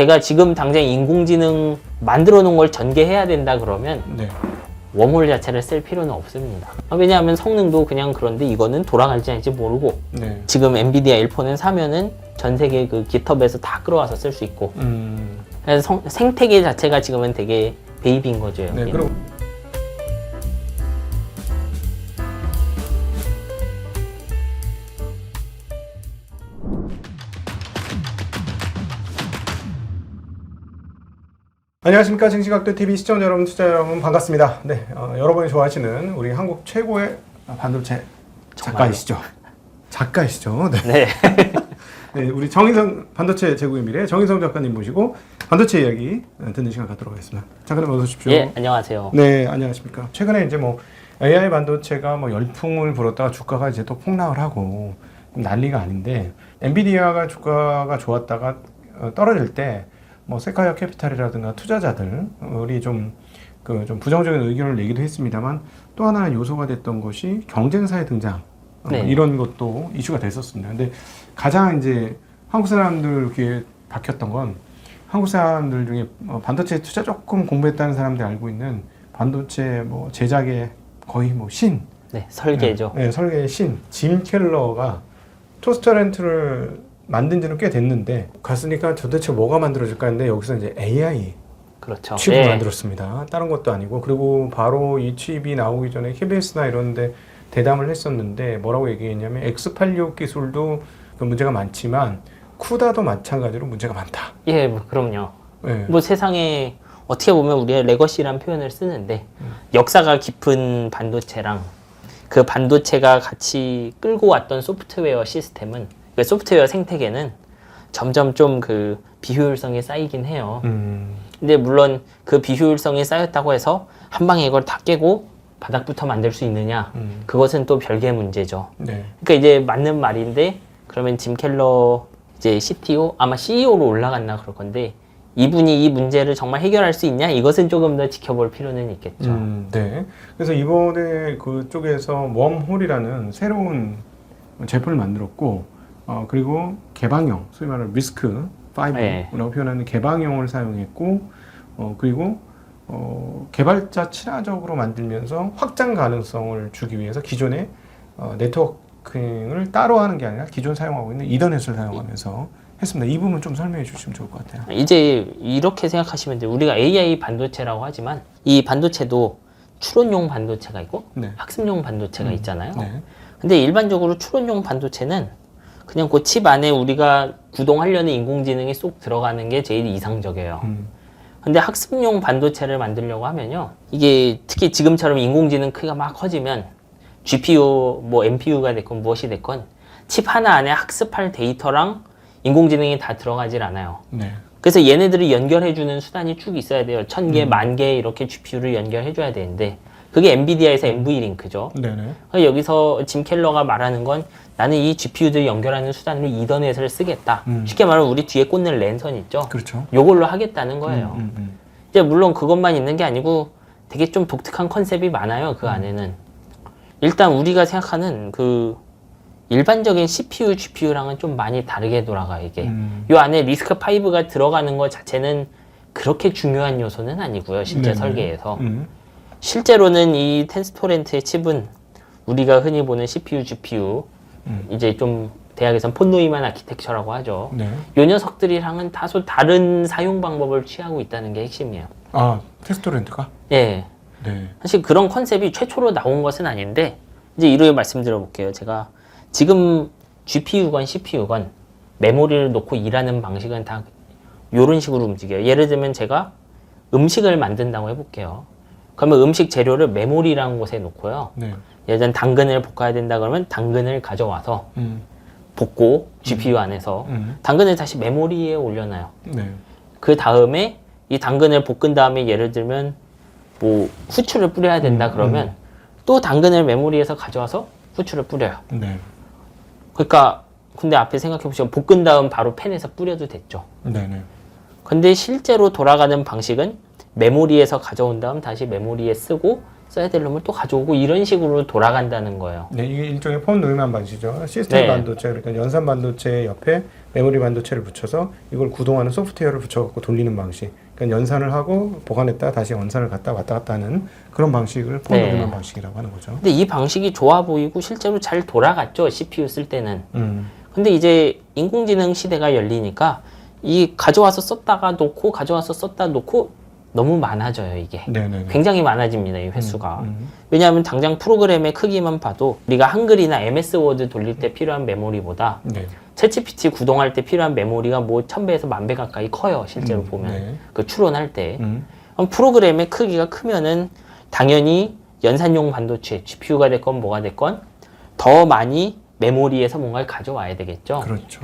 제가 지금 당장 인공지능 만들어 놓은 걸 전개해야 된다 그러면 네. 웜홀 자체를 쓸 필요는 없습니다. 왜냐하면 성능도 그냥 그런데 이거는 돌아갈지 아닐지 모르고 네. 지금 엔비디아 일폰은 사면은 전 세계 그 깃허브에서 다 끌어와서 쓸 수 있고 그래서 생태계 자체가 지금은 되게 베이비인 거죠. 네. 여기는. 그럼 안녕하십니까. 증시각도TV 시청자 여러분, 투자 여러분 반갑습니다. 네, 여러분이 좋아하시는 우리 한국 최고의 반도체 작가이시죠. 작가이시죠. 네. 네. 네, 우리 정인성 반도체 제국의 미래 정인성 작가님 모시고 반도체 이야기 듣는 시간 갖도록 하겠습니다. 작가님 어서 오십시오. 예, 안녕하세요. 네, 안녕하십니까. 최근에 이제 뭐 AI 반도체가 뭐 열풍을 불었다가 주가가 이제 또 폭락을 하고 난리가 아닌데 엔비디아가 주가가 좋았다가 떨어질 때 뭐 세카이어 캐피탈이라든가 투자자들이 좀 부정적인 의견을 내기도 했습니다만 또 하나 요소가 됐던 것이 경쟁사의 등장 네. 이런 것도 이슈가 됐었습니다. 근데 가장 이제 한국 사람들 귀에 박혔던 건 한국 사람들 중에 반도체 투자 조금 공부했다는 사람들이 알고 있는 반도체 뭐 제작의 거의 뭐 신, 네, 설계죠. 네, 설계의 신, 짐 켈러가 토스터렌트를 만든 지는 꽤 됐는데 갔으니까 도대체 뭐가 만들어질까 했는데 여기서 이제 AI 그렇죠. 칩을 예. 만들었습니다. 다른 것도 아니고. 그리고 바로 이 칩이 나오기 전에 KBS나 이런 데 대담을 했었는데 뭐라고 얘기했냐면 X86 기술도 그 문제가 많지만 쿠다도 마찬가지로 문제가 많다. 예, 뭐 그럼요. 네. 뭐 세상에 어떻게 보면 우리가 레거시란 표현을 쓰는데 역사가 깊은 반도체랑 그 반도체가 같이 끌고 왔던 소프트웨어 시스템은 그 소프트웨어 생태계는 점점 좀 그 비효율성이 쌓이긴 해요. 근데 물론 그 비효율성이 쌓였다고 해서 한 방에 이걸 다 깨고 바닥부터 만들 수 있느냐? 그것은 또 별개의 문제죠. 네. 그러니까 이제 맞는 말인데 그러면 짐 켈러 이제 CTO 아마 CEO로 올라갔나 그럴 건데 이분이 이 문제를 정말 해결할 수 있냐? 이것은 조금 더 지켜볼 필요는 있겠죠. 네. 그래서 이번에 그쪽에서 웜홀이라는 새로운 제품을 만들었고 그리고 개방형, 소위 말하는 리스크 5라고 네. 표현하는 개방형을 사용했고 그리고 개발자 친화적으로 만들면서 확장 가능성을 주기 위해서 기존의 네트워킹을 따로 하는 게 아니라 기존 사용하고 있는 이더넷을 사용하면서 했습니다. 이 부분 좀 설명해 주시면 좋을 것 같아요. 이제 이렇게 생각하시면 돼요. 우리가 AI 반도체라고 하지만 이 반도체도 추론용 반도체가 있고 네. 학습용 반도체가 있잖아요. 네. 근데 일반적으로 추론용 반도체는 그냥 그 칩 안에 우리가 구동하려는 인공지능이 쏙 들어가는 게 제일 이상적이에요. 근데 학습용 반도체를 만들려고 하면요. 이게 특히 지금처럼 인공지능 크기가 막 커지면 GPU, 뭐 NPU가 됐건 무엇이 됐건 칩 하나 안에 학습할 데이터랑 인공지능이 다 들어가질 않아요. 네. 그래서 얘네들을 연결해주는 수단이 쭉 있어야 돼요. 1000개, 10,000개 이렇게 GPU를 연결해줘야 되는데 그게 엔비디아에서 NV링크죠. 네네. 여기서 짐 켈러가 말하는 건 나는 이 GPU들 연결하는 수단으로 이더넷을 쓰겠다. 쉽게 말하면 우리 뒤에 꽂는 랜선 있죠? 그렇죠. 요걸로 하겠다는 거예요. 이제 물론 그것만 있는 게 아니고 되게 좀 독특한 컨셉이 많아요. 그 안에는. 일단 우리가 생각하는 그 일반적인 CPU, GPU랑은 좀 많이 다르게 돌아가요, 이게. 요 안에 리스크5가 들어가는 것 자체는 그렇게 중요한 요소는 아니고요, 실제 네네. 설계에서. 실제로는 이 텐스토렌트의 칩은 우리가 흔히 보는 CPU, GPU, 이제 좀 대학에선 폰노이만 아키텍처라고 하죠. 네. 요 녀석들이랑은 다소 다른 사용 방법을 취하고 있다는 게 핵심이에요. 아, 테스토렌트가? 예. 네. 사실 그런 컨셉이 최초로 나온 것은 아닌데, 이제 이렇게 말씀드려 볼게요. 제가 지금 GPU건 CPU건 메모리를 놓고 일하는 방식은 다 이런 식으로 움직여요. 예를 들면 제가 음식을 만든다고 해볼게요. 그러면 음식 재료를 메모리라는 곳에 놓고요. 네. 예를 들면 당근을 볶아야 된다 그러면 당근을 가져와서 볶고 GPU 안에서 당근을 다시 메모리에 올려놔요. 네. 그 다음에 이 당근을 볶은 다음에 예를 들면 뭐 후추를 뿌려야 된다 그러면 또 당근을 메모리에서 가져와서 후추를 뿌려요. 네. 그러니까 근데 앞에 생각해 보시면 볶은 다음 바로 팬에서 뿌려도 됐죠. 네네. 근데 실제로 돌아가는 방식은 메모리에서 가져온 다음 다시 메모리에 쓰고 써야 될 놈을 또 가져오고 이런 식으로 돌아간다는 거예요. 네, 이게 일종의 폰 노이만 방식이죠. 시스템 네. 반도체, 그러니까 연산 반도체 옆에 메모리 반도체를 붙여서 이걸 구동하는 소프트웨어를 붙여갖고 돌리는 방식. 그러니까 연산을 하고 보관했다 다시 연산을 갔다 왔다 갔다 하는 그런 방식을 폰 네. 노이만 방식이라고 하는 거죠. 근데 이 방식이 좋아 보이고 실제로 잘 돌아갔죠. CPU 쓸 때는. 음, 근데 이제 인공지능 시대가 열리니까 이 가져와서 썼다가 놓고 가져와서 썼다 놓고 너무 많아져요, 이게. 네네. 굉장히 많아집니다, 이 횟수가. 음. 왜냐하면 당장 프로그램의 크기만 봐도 우리가 한글이나 MS 워드 돌릴 때 필요한 메모리보다 네. 챗GPT 구동할 때 필요한 메모리가 뭐 1000배에서 1000배 가까이 커요, 실제로 보면. 네. 그 추론할 때. 음. 그럼 프로그램의 크기가 크면은 당연히 연산용 반도체, GPU가 됐건 뭐가 됐건 더 많이 메모리에서 뭔가를 가져와야 되겠죠. 그렇죠.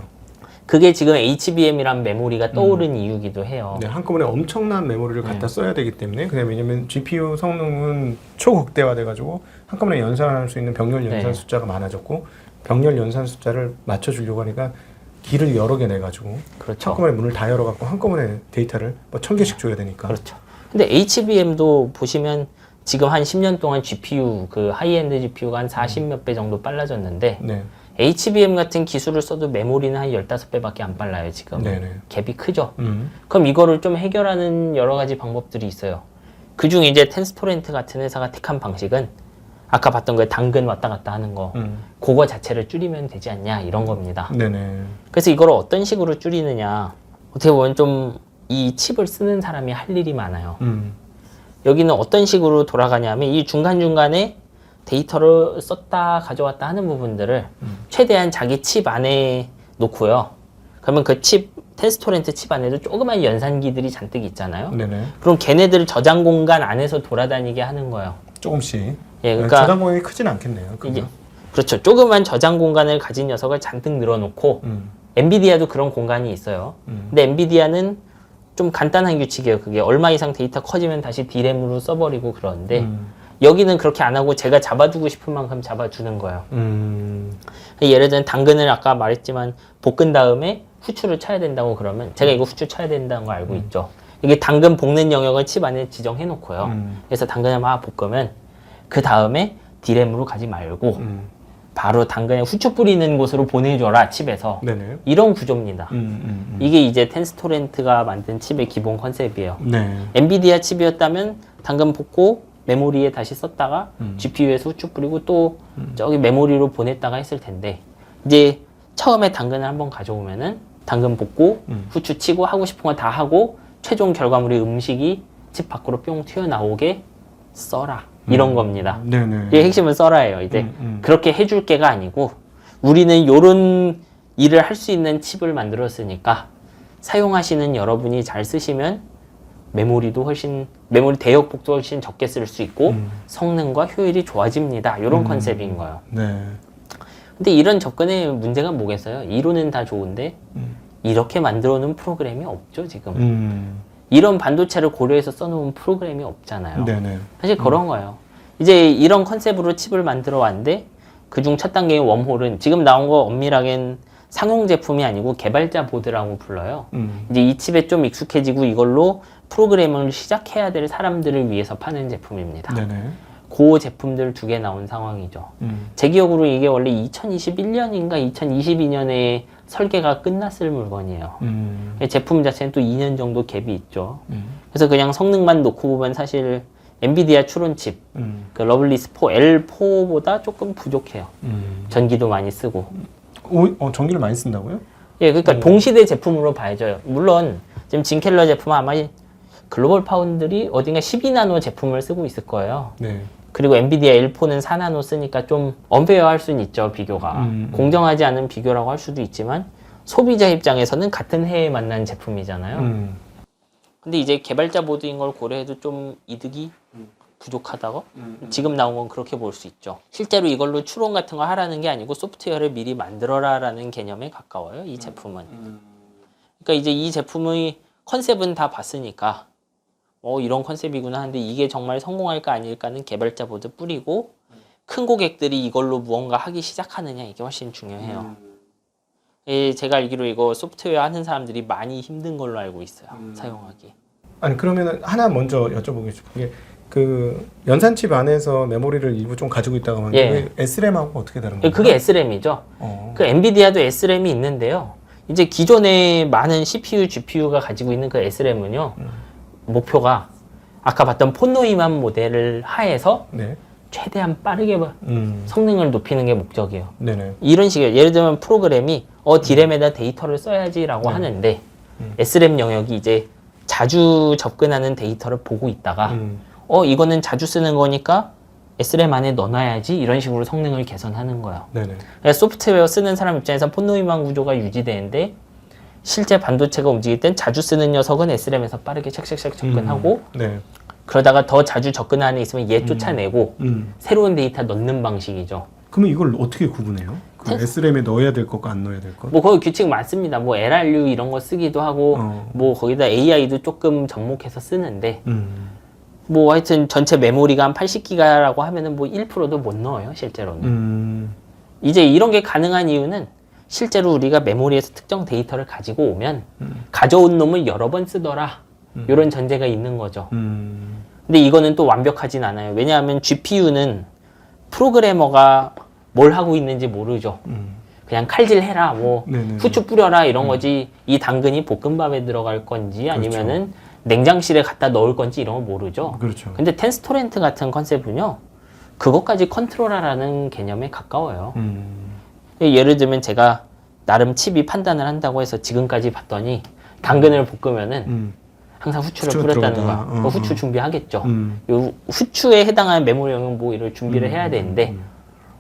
그게 지금 HBM이란 메모리가 떠오른 이유기도 해요. 네, 한꺼번에 엄청난 메모리를 갖다 써야 되기 때문에 그다음에 왜냐면 GPU 성능은 초극대화돼가지고 한꺼번에 연산할 수 있는 병렬 연산 네. 숫자가 많아졌고 병렬 연산 숫자를 맞춰주려고 하니까 길을 여러 개 내가지고 그렇죠. 한꺼번에 문을 다 열어갖고 한꺼번에 데이터를 뭐 1000개씩 줘야 되니까. 그렇죠. 근데 HBM도 보시면 지금 한 10년 동안 GPU, 그 하이엔드 GPU가 한 40몇 배 정도 빨라졌는데 네, HBM 같은 기술을 써도 메모리는 한 15배밖에 안 빨라요, 지금. 네네. 갭이 크죠. 음. 그럼 이거를 좀 해결하는 여러 가지 방법들이 있어요. 그중 이제 텐스토렌트 같은 회사가 택한 방식은 아까 봤던 그 당근 왔다 갔다 하는 거, 그거 자체를 줄이면 되지 않냐 이런 겁니다. 네네. 그래서 이걸 어떤 식으로 줄이느냐, 어떻게 보면 좀 이 칩을 쓰는 사람이 할 일이 많아요. 여기는 어떤 식으로 돌아가냐면 이 중간중간에 데이터를 썼다 가져왔다 하는 부분들을 최대한 자기 칩 안에 놓고요. 그러면 그 칩, 텐스토렌트 칩 안에도 조그만 연산기들이 잔뜩 있잖아요. 네네. 그럼 걔네들 저장 공간 안에서 돌아다니게 하는 거예요. 조금씩. 예, 그러니까 저장 공간이 크진 않겠네요. 이게 그죠? 그렇죠. 조그만 저장 공간을 가진 녀석을 잔뜩 늘어놓고 엔비디아도 그런 공간이 있어요. 근데 엔비디아는 좀 간단한 규칙이에요. 그게 얼마 이상 데이터 커지면 다시 D램으로 써버리고 그러는데 여기는 그렇게 안 하고 제가 잡아두고 싶은 만큼 잡아주는 거예요. 예를 들면 당근을 아까 말했지만 볶은 다음에 후추를 쳐야 된다고 그러면 제가 이거 후추 쳐야 된다는 거 알고 있죠. 이게 당근 볶는 영역을 칩 안에 지정해 놓고요. 그래서 당근을 막 볶으면 그 다음에 D램으로 가지 말고 바로 당근에 후추 뿌리는 곳으로 보내줘라, 칩에서. 네네. 이런 구조입니다. 이게 이제 텐스토렌트가 만든 칩의 기본 컨셉이에요. 네. 엔비디아 칩이었다면 당근 볶고 메모리에 다시 썼다가 GPU에서 후추 뿌리고 또 저기 메모리로 보냈다가 했을 텐데 이제 처음에 당근을 한번 가져오면은 당근 볶고 후추 치고 하고 싶은 거 다 하고 최종 결과물의 음식이 칩 밖으로 뿅 튀어나오게 써라. 이런 겁니다. 네네. 이게 핵심은 써라예요. 이제 그렇게 해줄 게가 아니고 우리는 요런 일을 할 수 있는 칩을 만들었으니까 사용하시는 여러분이 잘 쓰시면 메모리도 훨씬 메모리 대역폭도 훨씬 적게 쓸 수 있고 성능과 효율이 좋아집니다. 이런 컨셉인 거예요. 네. 근데 이런 접근의 문제가 뭐겠어요? 이론은 다 좋은데 이렇게 만들어 놓은 프로그램이 없죠, 지금. 이런 반도체를 고려해서 써놓은 프로그램이 없잖아요. 네네. 사실 그런 거예요. 이제 이런 컨셉으로 칩을 만들어 왔는데 그중 첫 단계의 웜홀은 지금 나온 거 엄밀하게는 상용 제품이 아니고 개발자 보드라고 불러요. 이제 이 칩에 좀 익숙해지고 이걸로 프로그램을 시작해야 될 사람들을 위해서 파는 제품입니다. 네네. 그 제품들 두 개 나온 상황이죠. 제 기억으로 이게 원래 2021년인가 2022년에 설계가 끝났을 물건이에요. 제품 자체는 또 2년 정도 갭이 있죠. 그래서 그냥 성능만 놓고 보면 사실 엔비디아 추론칩, 그 러블리스 4, L4보다 조금 부족해요. 전기도 많이 쓰고. 전기를 많이 쓴다고요? 예, 그러니까 동시대 제품으로 봐야죠. 물론 지금 진켈러 제품은 아마 글로벌 파운드리 어딘가 12나노 제품을 쓰고 있을 거예요. 네. 그리고 엔비디아 L4는 4나노 쓰니까 좀 언페어할 수는 있죠, 비교가. 공정하지 않은 비교라고 할 수도 있지만 소비자 입장에서는 같은 해에 만난 제품이잖아요. 근데 이제 개발자 보드인 걸 고려해도 좀 이득이 부족하다고? 지금 나온 건 그렇게 볼 수 있죠. 실제로 이걸로 추론 같은 거 하라는 게 아니고 소프트웨어를 미리 만들어라라는 개념에 가까워요, 이 제품은. 그러니까 이제 이 제품의 컨셉은 다 봤으니까 이런 컨셉이구나 하는데 이게 정말 성공할까 아닐까는 개발자 보드 뿌리고 큰 고객들이 이걸로 무언가 하기 시작하느냐 이게 훨씬 중요해요. 예, 제가 알기로 이거 소프트웨어 하는 사람들이 많이 힘든 걸로 알고 있어요. 사용하기. 아니 그러면은 하나 먼저 여쭤보고 싶은 게 그 연산칩 안에서 메모리를 일부 좀 가지고 있다고 하는데 예. 그게 SRAM하고 어떻게 다른 거예요? 그게 SRAM이죠. 그 엔비디아도 SRAM이 있는데요. 이제 기존에 많은 CPU, GPU가 가지고 있는 그 SRAM은요. 목표가 아까 봤던 폰노이만 모델을 하에서 네. 최대한 빠르게 성능을 높이는 게 목적이에요. 네네. 이런 식이에요. 예를 들면 프로그램이 D램에다 데이터를 써야지라고 하는데 SRAM 영역이 이제 자주 접근하는 데이터를 보고 있다가 이거는 자주 쓰는 거니까 SRAM 안에 넣어놔야지 이런 식으로 성능을 개선하는 거예요. 네네. 그러니까 소프트웨어 쓰는 사람 입장에서 폰노이만 구조가 유지되는데 실제 반도체가 움직일 땐 자주 쓰는 녀석은 SRAM에서 빠르게 샥샥샥 접근하고 네. 그러다가 더 자주 접근하는 애 있으면 얘 쫓아내고 음. 새로운 데이터 넣는 방식이죠. 그러면 이걸 어떻게 구분해요? 그 SRAM에 넣어야 될 것과 안 넣어야 될 것? 뭐 거기 규칙 많습니다. 뭐 LRU 이런 거 쓰기도 하고 뭐 거기다 AI도 조금 접목해서 쓰는데 뭐 하여튼 전체 메모리가 한 80기가라고 하면은 뭐 1%도 못 넣어요, 실제로는. 이제 이런 게 가능한 이유는 실제로 우리가 메모리에서 특정 데이터를 가지고 오면 가져온 놈을 여러 번 쓰더라. 이런 전제가 있는 거죠. 근데 이거는 또 완벽하진 않아요. 왜냐하면 GPU는 프로그래머가 뭘 하고 있는지 모르죠. 그냥 칼질해라, 뭐 네네네. 후추 뿌려라 이런 거지. 이 당근이 볶음밥에 들어갈 건지 아니면은 냉장실에 갖다 넣을 건지 이런 거 모르죠. 그렇죠. 근데 텐스토렌트 같은 컨셉은요, 그것까지 컨트롤하라는 개념에 가까워요. 예를 들면 제가 나름 칩이 판단을 한다고 해서 지금까지 봤더니 당근을 볶으면은 항상 후추를 후추가 뿌렸다는 들어가다. 거야. 후추 준비하겠죠. 요 후추에 해당하는 메모리 영역 뭐 이를 준비를 해야 되는데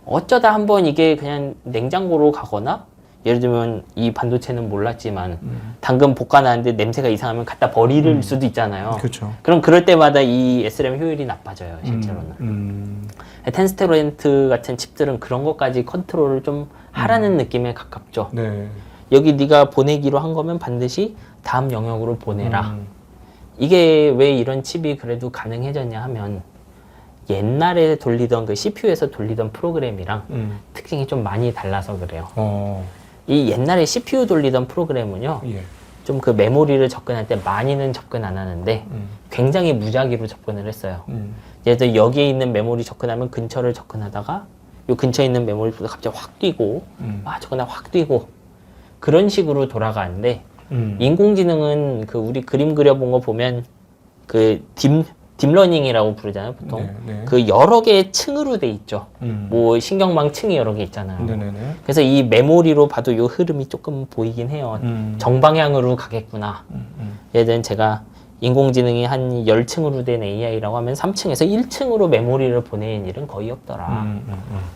어쩌다 한번 이게 그냥 냉장고로 가거나 예를 들면 이 반도체는 몰랐지만 당근 볶아놨는데 냄새가 이상하면 갖다 버릴 수도 있잖아요. 그렇죠. 그럼 그럴 때마다 이 SRAM 효율이 나빠져요, 실제로는. 텐스토렌트 같은 칩들은 그런 것까지 컨트롤을 좀 하라는 느낌에 가깝죠. 네. 여기 네가 보내기로 한 거면 반드시 다음 영역으로 보내라. 이게 왜 이런 칩이 그래도 가능해졌냐 하면 옛날에 돌리던 그 CPU에서 돌리던 프로그램이랑 특징이 좀 많이 달라서 그래요. 이 옛날에 CPU 돌리던 프로그램은요, 예. 좀 그 메모리를 접근할 때 많이는 접근 안 하는데 굉장히 무작위로 접근을 했어요. 예를 들어 여기에 있는 메모리 접근하면 근처를 접근하다가 요 근처에 있는 메모리보다 갑자기 확 뛰고 접근하다 확 뛰고 그런 식으로 돌아가는데 인공지능은 그 우리 그림 그려본 거 보면 그 딥러닝이라고 부르잖아요, 보통. 네, 네. 그 여러 개의 층으로 돼 있죠. 뭐 신경망 층이 여러 개 있잖아요. 네네네. 그래서 이 메모리로 봐도 요 흐름이 조금 보이긴 해요. 정방향으로 가겠구나. 예를 들면 제가 인공지능이 한 10층으로 된 AI라고 하면 3층에서 1층으로 메모리를 보내는 일은 거의 없더라.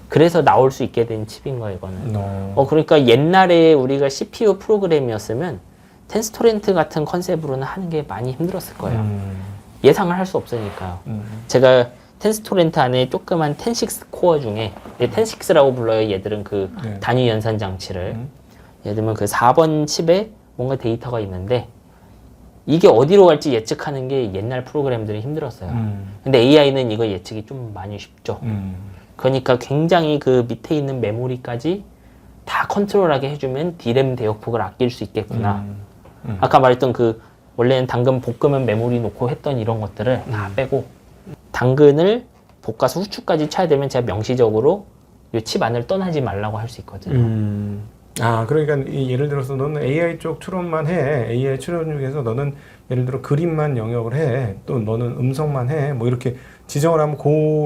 그래서 나올 수 있게 된 칩인 거예요, 이거는. 그러니까 옛날에 우리가 CPU 프로그램이었으면 텐스토렌트 같은 컨셉으로는 하는 게 많이 힘들었을 거예요. 예상을 할 수 없으니까요. 제가 텐스토렌트 안에 조그만 10식스 코어 중에 10식스라고 불러요. 얘들은 그 네. 단위 연산 장치를. 예를 들면 그 4번 칩에 뭔가 데이터가 있는데 이게 어디로 갈지 예측하는 게 옛날 프로그램들이 힘들었어요. 근데 AI는 이거 예측이 좀 많이 쉽죠. 그러니까 굉장히 그 밑에 있는 메모리까지 다 컨트롤하게 해주면 D램 대역폭을 아낄 수 있겠구나. 아까 말했던 그 원래는 당근 볶으면 메모리 놓고 했던 이런 것들을 다 빼고 당근을 볶아서 후추까지 쳐야 되면 제가 명시적으로 이 칩 안을 떠나지 말라고 할 수 있거든요. 그러니까 예를 들어서 너는 AI 쪽 추론만 해. AI 추론 중에서 너는 예를 들어 그림만 영역을 해. 또 너는 음성만 해. 뭐 이렇게 지정을 하면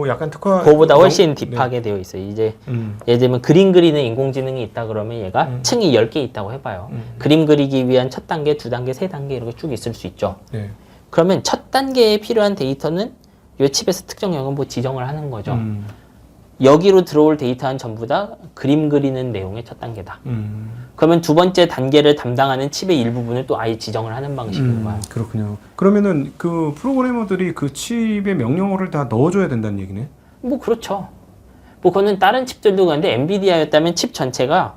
약간 특화. 그거보다 훨씬 딥하게 되어 있어요. 이제 예를 들면 그림 그리는 인공지능이 있다 그러면 얘가 층이 10개 있다고 해봐요. 그림 그리기 위한 첫 단계, 두 단계, 세 단계 이렇게 쭉 있을 수 있죠. 네. 그러면 첫 단계에 필요한 데이터는 이 칩에서 특정 영역 뭐 지정을 하는 거죠. 여기로 들어올 데이터는 전부 다 그림 그리는 내용의 첫 단계다. 그러면 두 번째 단계를 담당하는 칩의 일부분을 또 아예 지정을 하는 방식인 거예요. 그렇군요. 그러면은 그 프로그래머들이 그 칩에 명령어를 다 넣어줘야 된다는 얘기네? 뭐 그렇죠. 뭐 그거는 다른 칩들도 그런데 엔비디아였다면 칩 전체가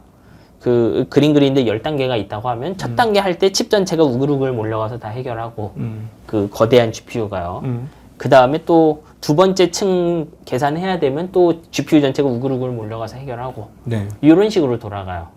그 그림 그리는데 10단계가 있다고 하면 첫 단계 할 때 칩 전체가 우글우글 몰려가서 다 해결하고 그 거대한 GPU가요. 그 다음에 또 두 번째 층 계산해야 되면 또 GPU 전체가 우글우글 몰려가서 해결하고 네. 이런 식으로 돌아가요.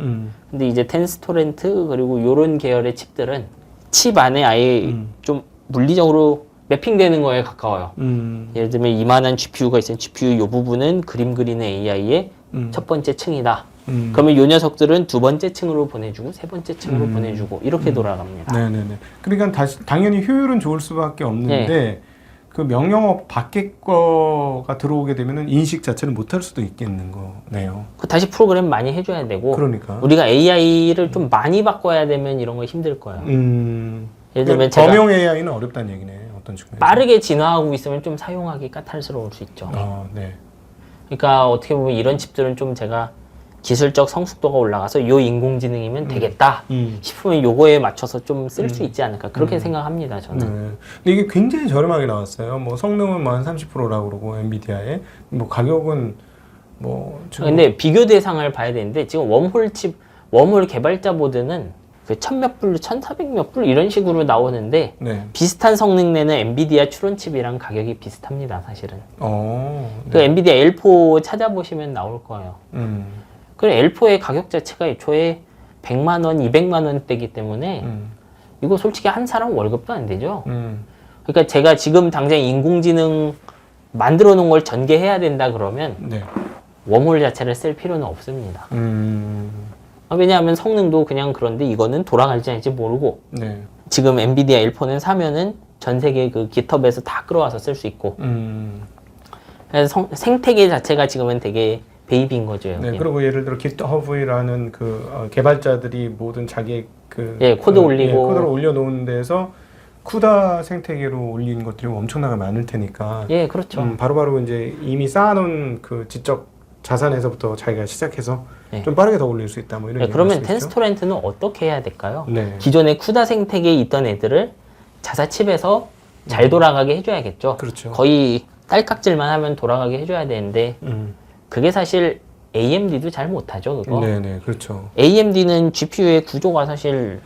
근데 이제 텐스토렌트 그리고 이런 계열의 칩들은 칩 안에 아예 좀 물리적으로 매핑되는 거에 가까워요. 음. 예를 들면 이만한 GPU가 있으면 GPU 요 부분은 그림 그리는 AI의 음. 첫 번째 층이다. 음. 그러면 요 녀석들은 두 번째 층으로 보내주고 세 번째 층으로 보내주고 이렇게 돌아갑니다. 네네네. 그러니까 당연히 효율은 좋을 수밖에 없는데 네. 그 명령어 밖에 거가 들어오게 되면은 인식 자체를 못할 수도 있겠는 거네요. 그 다시 프로그램 많이 해줘야 되고 그러니까. 우리가 AI를 좀 많이 바꿔야 되면 이런 거 힘들 거예요. 예를 들면 제가 범용 AI는 어렵다는 얘기네. 어떤 측면에서. 빠르게 진화하고 있으면 좀 사용하기 까탈스러울 수 있죠. 네. 그러니까 어떻게 보면 이런 칩들은 좀 제가 기술적 성숙도가 올라가서 요 인공지능이면 되겠다 싶으면 요거에 맞춰서 좀 쓸 수 있지 않을까 그렇게 생각합니다 저는. 네. 근데 이게 굉장히 저렴하게 나왔어요. 뭐 성능은 뭐 한 30%라고 그러고 엔비디아에 뭐 가격은 뭐 지금 근데 비교 대상을 봐야 되는데 지금 웜홀 개발자 보드는 그 1000몇 불, 1400몇 불 이런 식으로 나오는데 네. 비슷한 성능 내는 엔비디아 추론칩이랑 가격이 비슷합니다 사실은. 그 네. 엔비디아 L4 찾아보시면 나올 거예요. 그 L4의 가격 자체가 애초에 100만 원, 200만 원대이기 때문에 이거 솔직히 한 사람 월급도 안 되죠. 그러니까 제가 지금 당장 인공지능 만들어 놓은 걸 전개해야 된다 그러면 네. 웜홀 자체를 쓸 필요는 없습니다. 왜냐하면 성능도 그냥 그런데 이거는 돌아갈지 아닐지 모르고 네. 지금 엔비디아 L4는 사면은 전 세계 그 깃허브에서 다 끌어와서 쓸 수 있고 그래서 생태계 자체가 지금은 되게 베이비인 거죠. 여기. 네. 그리고 예를 들어 GitHub이라는 그 개발자들이 모든 자기의 그 코드 올리고 코드를 올려놓은 데서 쿠다 생태계로 올린 것들이 엄청나게 많을 테니까. 그렇죠. 바로바로 이제 이미 쌓아놓은 그 지적 자산에서부터 자기가 시작해서 네. 좀 빠르게 더 올릴 수 있다. 뭐 이런. 그러면 텐스토렌트는 어떻게 해야 될까요? 네. 기존의 쿠다 생태계에 있던 애들을 자사칩에서 잘 돌아가게 해줘야겠죠. 그렇죠. 거의 딸깍질만 하면 돌아가게 해줘야 되는데 그게 사실 AMD도 잘 못하죠. 그거. 네네, 그렇죠. AMD는 GPU의 구조가 사실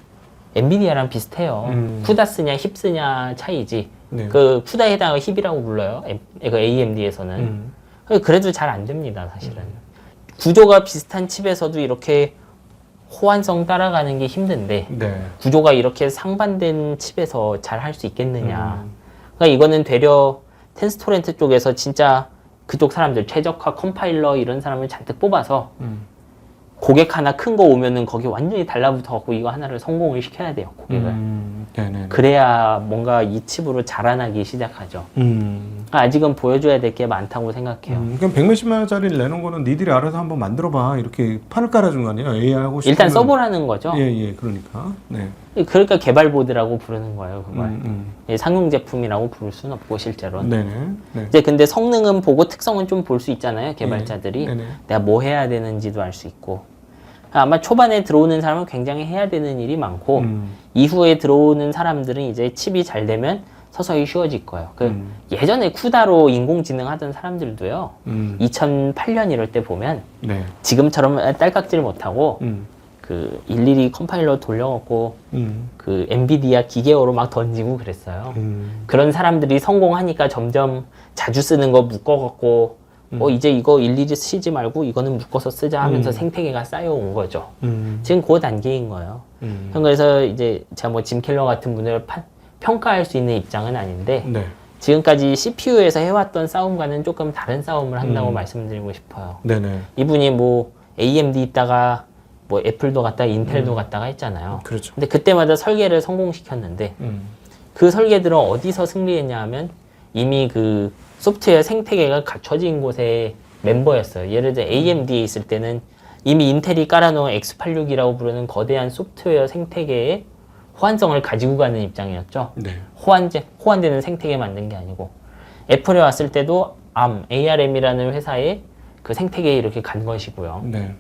엔비디아랑 비슷해요. 쿠다 쓰냐 힙 쓰냐 차이지. 네. 그 쿠다에 해당하는 힙이라고 불러요. 그 AMD에서는. 그래도 잘 안 됩니다, 사실은. 구조가 비슷한 칩에서도 이렇게 호환성 따라가는 게 힘든데 네. 구조가 이렇게 상반된 칩에서 잘 할 수 있겠느냐. 그러니까 이거는 되려 텐스토렌트 쪽에서 진짜 그쪽 사람들 최적화 컴파일러 이런 사람을 잔뜩 뽑아서 고객 하나 큰 거 오면은 거기 완전히 달라붙어갖고 이거 하나를 성공을 시켜야 돼요, 고객을. 네네. 그래야 뭔가 이 칩으로 자라나기 시작하죠. 아직은 보여줘야 될 게 많다고 생각해요. 그럼 100몇십만 원짜리를 내는 거는 니들이 알아서 한번 만들어봐. 이렇게 판을 깔아준 거 아니야? AI 하고 싶으면. 일단 써보라는 거죠. 예, 그러니까. 네. 그러니까 개발보드라고 부르는 거예요, 그걸. 상용 제품이라고 부를 수는 없고, 실제로는. 네네. 네. 이제 근데 성능은 보고 특성은 좀 볼 수 있잖아요, 개발자들이. 네네. 내가 뭐 해야 되는지도 알 수 있고. 아마 초반에 들어오는 사람은 굉장히 해야 되는 일이 많고, 이후에 들어오는 사람들은 이제 칩이 잘 되면 서서히 쉬워질 거예요. 예전에 쿠다로 인공지능 하던 사람들도요, 2008년 이럴 때 보면, 네. 지금처럼 딸깍질 못하고, 그 일일이 컴파일러 돌려갖고, 그 엔비디아 기계어로 막 던지고 그랬어요. 그런 사람들이 성공하니까 점점 자주 쓰는 거 묶어갖고, 이제 이거 일일이 쓰지 말고 이거는 묶어서 쓰자 하면서 생태계가 쌓여온 거죠. 지금 그 단계인 거예요. 그래서 이제 제가 뭐 짐 켈러 같은 분을 평가할 수 있는 입장은 아닌데, 네. 지금까지 CPU에서 해왔던 싸움과는 조금 다른 싸움을 한다고 말씀드리고 싶어요. 네네. 이분이 뭐 AMD 있다가 뭐 애플도 갔다가 인텔도 갔다가 했잖아요. 그렇죠. 근데 그때마다 설계를 성공시켰는데 그 설계들은 어디서 승리했냐 하면 이미 그 소프트웨어 생태계가 갖춰진 곳의 멤버였어요. 예를 들어 AMD에 있을 때는 이미 인텔이 깔아놓은 X86이라고 부르는 거대한 소프트웨어 생태계의 호환성을 가지고 가는 입장이었죠. 네. 호환되는 생태계 만든 게 아니고, 애플에 왔을 때도 ARM이라는 회사의 그 생태계에 이렇게 간 것이고요. 네.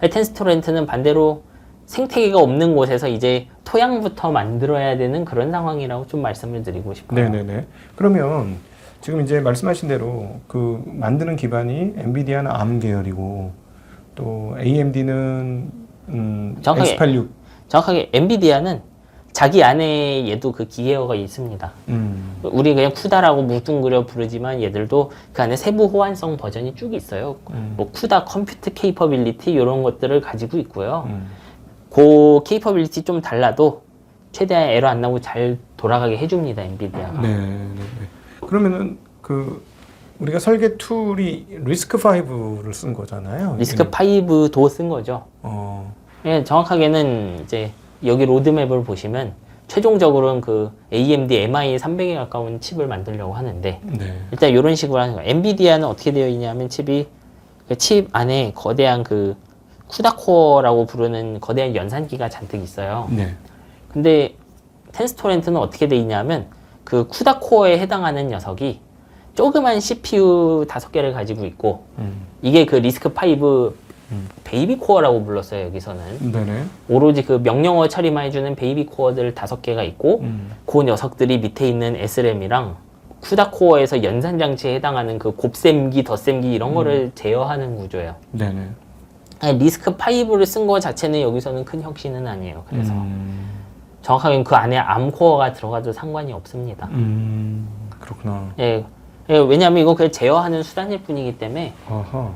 텐스토렌트는 반대로 생태계가 없는 곳에서 이제 토양부터 만들어야 되는 그런 상황이라고 좀 말씀을 드리고 싶어요. 네네네. 그러면 지금 이제 말씀하신 대로 그 만드는 기반이 엔비디아는 ARM 계열이고 또 AMD는 X86. 정확하게 엔비디아는 자기 안에 얘도 그 기계어가 있습니다. 우리 그냥 쿠다라고 뭉뚱그려 부르지만 얘들도 그 안에 세부 호환성 버전이 쭉 있어요. 뭐 쿠다 컴퓨트 케이퍼빌리티 이런 것들을 가지고 있고요. 그 케이퍼빌리티 좀 달라도 최대한 에러 안 나고 잘 돌아가게 해줍니다, 엔비디아가. 네, 네, 네. 그러면은 그 우리가 설계 툴이 리스크5를 쓴 거잖아요. 리스크 5도 쓴 거죠. 예, 정확하게는 이제 여기 로드맵을 보시면 최종적으로는 그 AMD MI300에 가까운 칩을 만들려고 하는데 네. 일단 이런 식으로 하는 거예요. 엔비디아는 어떻게 되어 있냐면 칩이 그 칩 안에 거대한 그 쿠다코어라고 부르는 거대한 연산기가 잔뜩 있어요. 네. 근데 텐스토렌트는 어떻게 돼 있냐면 그 쿠다코어에 해당하는 녀석이 조그만 CPU 5개를 가지고 있고 이게 그 리스크5 베이비 코어라고 불렀어요, 여기서는. 네네. 오로지 그 명령어 처리만 해주는 베이비 코어들 5개가 있고 그 녀석들이 밑에 있는 SRAM이랑 쿠다 코어에서 연산 장치에 해당하는 그 곱셈기, 덧셈기 이런 거를 제어하는 구조예요. 네네. 아니, 리스크 5를 쓴 거 자체는 여기서는 큰 혁신은 아니에요. 그래서 정확하게는 그 안에 암 코어가 들어가도 상관이 없습니다. 그렇구나. 예, 예, 왜냐하면 이거 그냥 제어하는 수단일 뿐이기 때문에 아하.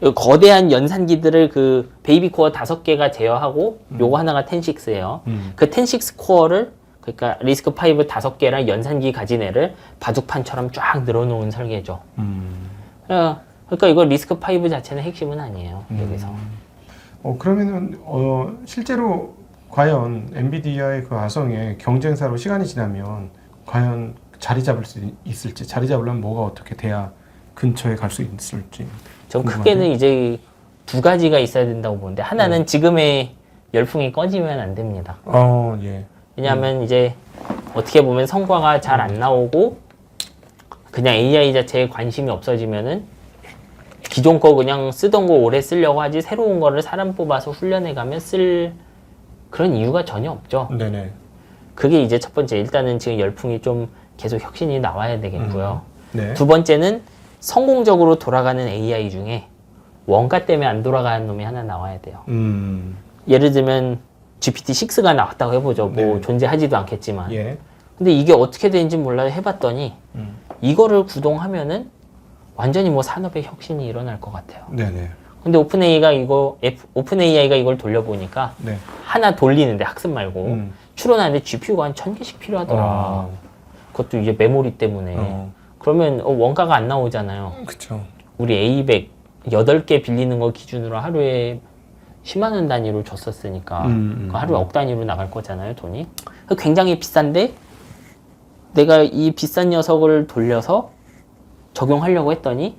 이 거대한 연산기들을 그 베이비 코어 5개가 제어하고 요거 하나가 10.6예요. 그 10.6 코어를 그러니까 리스크 5 5개랑 연산기 가진 애를 바둑판처럼 쫙 늘어놓은 설계죠. 그러니까 이거 리스크 5 자체는 핵심은 아니에요. 여기서. 그러면은 실제로 과연 엔비디아의 그 아성의 경쟁사로 시간이 지나면 과연 자리 잡을 수 있을지, 자리 잡으려면 뭐가 어떻게 돼야 근처에 갈 수 있을지. 전 궁금하네요. 크게는 이제 두 가지가 있어야 된다고 보는데 하나는 지금의 열풍이 꺼지면 안 됩니다. 예. 왜냐하면 이제 어떻게 보면 성과가 잘 안 나오고 그냥 AI 자체에 관심이 없어지면은 기존 거 그냥 쓰던 거 오래 쓰려고 하지 새로운 거를 사람 뽑아서 훈련해가면 쓸 그런 이유가 전혀 없죠. 네네. 그게 이제 첫 번째. 일단은 지금 열풍이 좀 계속 혁신이 나와야 되겠고요. 네. 두 번째는 성공적으로 돌아가는 AI 중에 원가 때문에 안 돌아가는 놈이 하나 나와야 돼요. 예를 들면 GPT-6가 나왔다고 해보죠. 뭐 네. 존재하지도 않겠지만. 예. 근데 이게 어떻게 되는지 몰라요. 해봤더니 이거를 구동하면은 완전히 뭐 산업의 혁신이 일어날 것 같아요. 네네. 근데 오픈AI가 이걸 돌려보니까 네. 하나 돌리는데 학습 말고 추론하는데 GPU가 한 1000개씩 필요하더라. 아. 그것도 이제 메모리 때문에. 그러면 원가가 안 나오잖아요. 그쵸. 우리 A100 8개 빌리는 거 기준으로 하루에 10만 원 단위로 줬었으니까 하루에 억 단위로 나갈 거잖아요, 돈이. 굉장히 비싼데 내가 이 비싼 녀석을 돌려서 적용하려고 했더니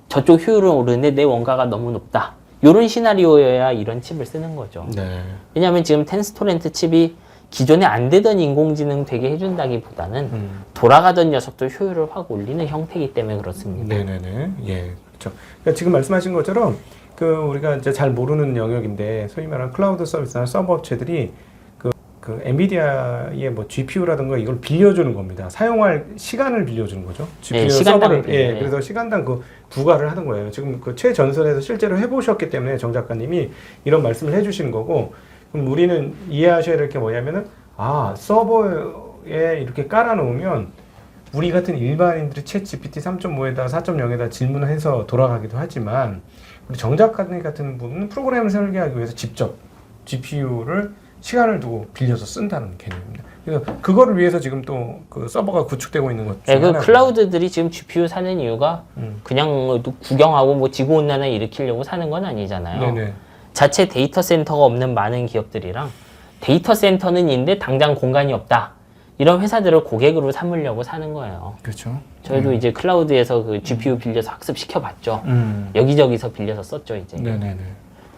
저쪽 효율은 오르는데 내 원가가 너무 높다. 이런 시나리오여야 이런 칩을 쓰는 거죠. 네. 왜냐하면 지금 텐스토렌트 칩이 기존에 안 되던 인공지능 되게 해준다기보다는 돌아가던 녀석도 효율을 확 올리는 형태이기 때문에 그렇습니다. 네네네. 예. 그렇죠. 그러니까 지금 말씀하신 것처럼 그 우리가 이제 잘 모르는 영역인데 소위 말하는 클라우드 서비스나 서버 업체들이 그 엔비디아의 뭐 GPU라든가 이걸 빌려주는 겁니다. 사용할 시간을 빌려주는 거죠. GPU 서버를. 예. 그래서 시간당 그 부과를 하는 거예요. 지금 그 최전선에서 실제로 해보셨기 때문에 정 작가님이 이런 말씀을 해주시는 거고, 그럼 우리는 이해하셔야 될 게 뭐냐면은 서버에 이렇게 깔아놓으면 우리 같은 일반인들이 챗 GPT 3.5에다 4.0에다 질문을 해서 돌아가기도 하지만 우리 정 작가님 같은 분은 프로그램을 설계하기 위해서 직접 GPU를 시간을 두고 빌려서 쓴다는 개념입니다. 그래서 그거를 위해서 지금 또 그 서버가 구축되고 있는 것 중에 네, 그 하나가 클라우드들이 지금 GPU 사는 이유가 그냥 구경하고 뭐 지구 온난화 일으키려고 사는 건 아니잖아요. 네네. 자체 데이터 센터가 없는 많은 기업들이랑 데이터 센터는 있는데 당장 공간이 없다. 이런 회사들을 고객으로 삼으려고 사는 거예요. 그렇죠. 저희도 이제 클라우드에서 그 GPU 빌려서 학습시켜 봤죠. 여기저기서 빌려서 썼죠, 이제. 네네네.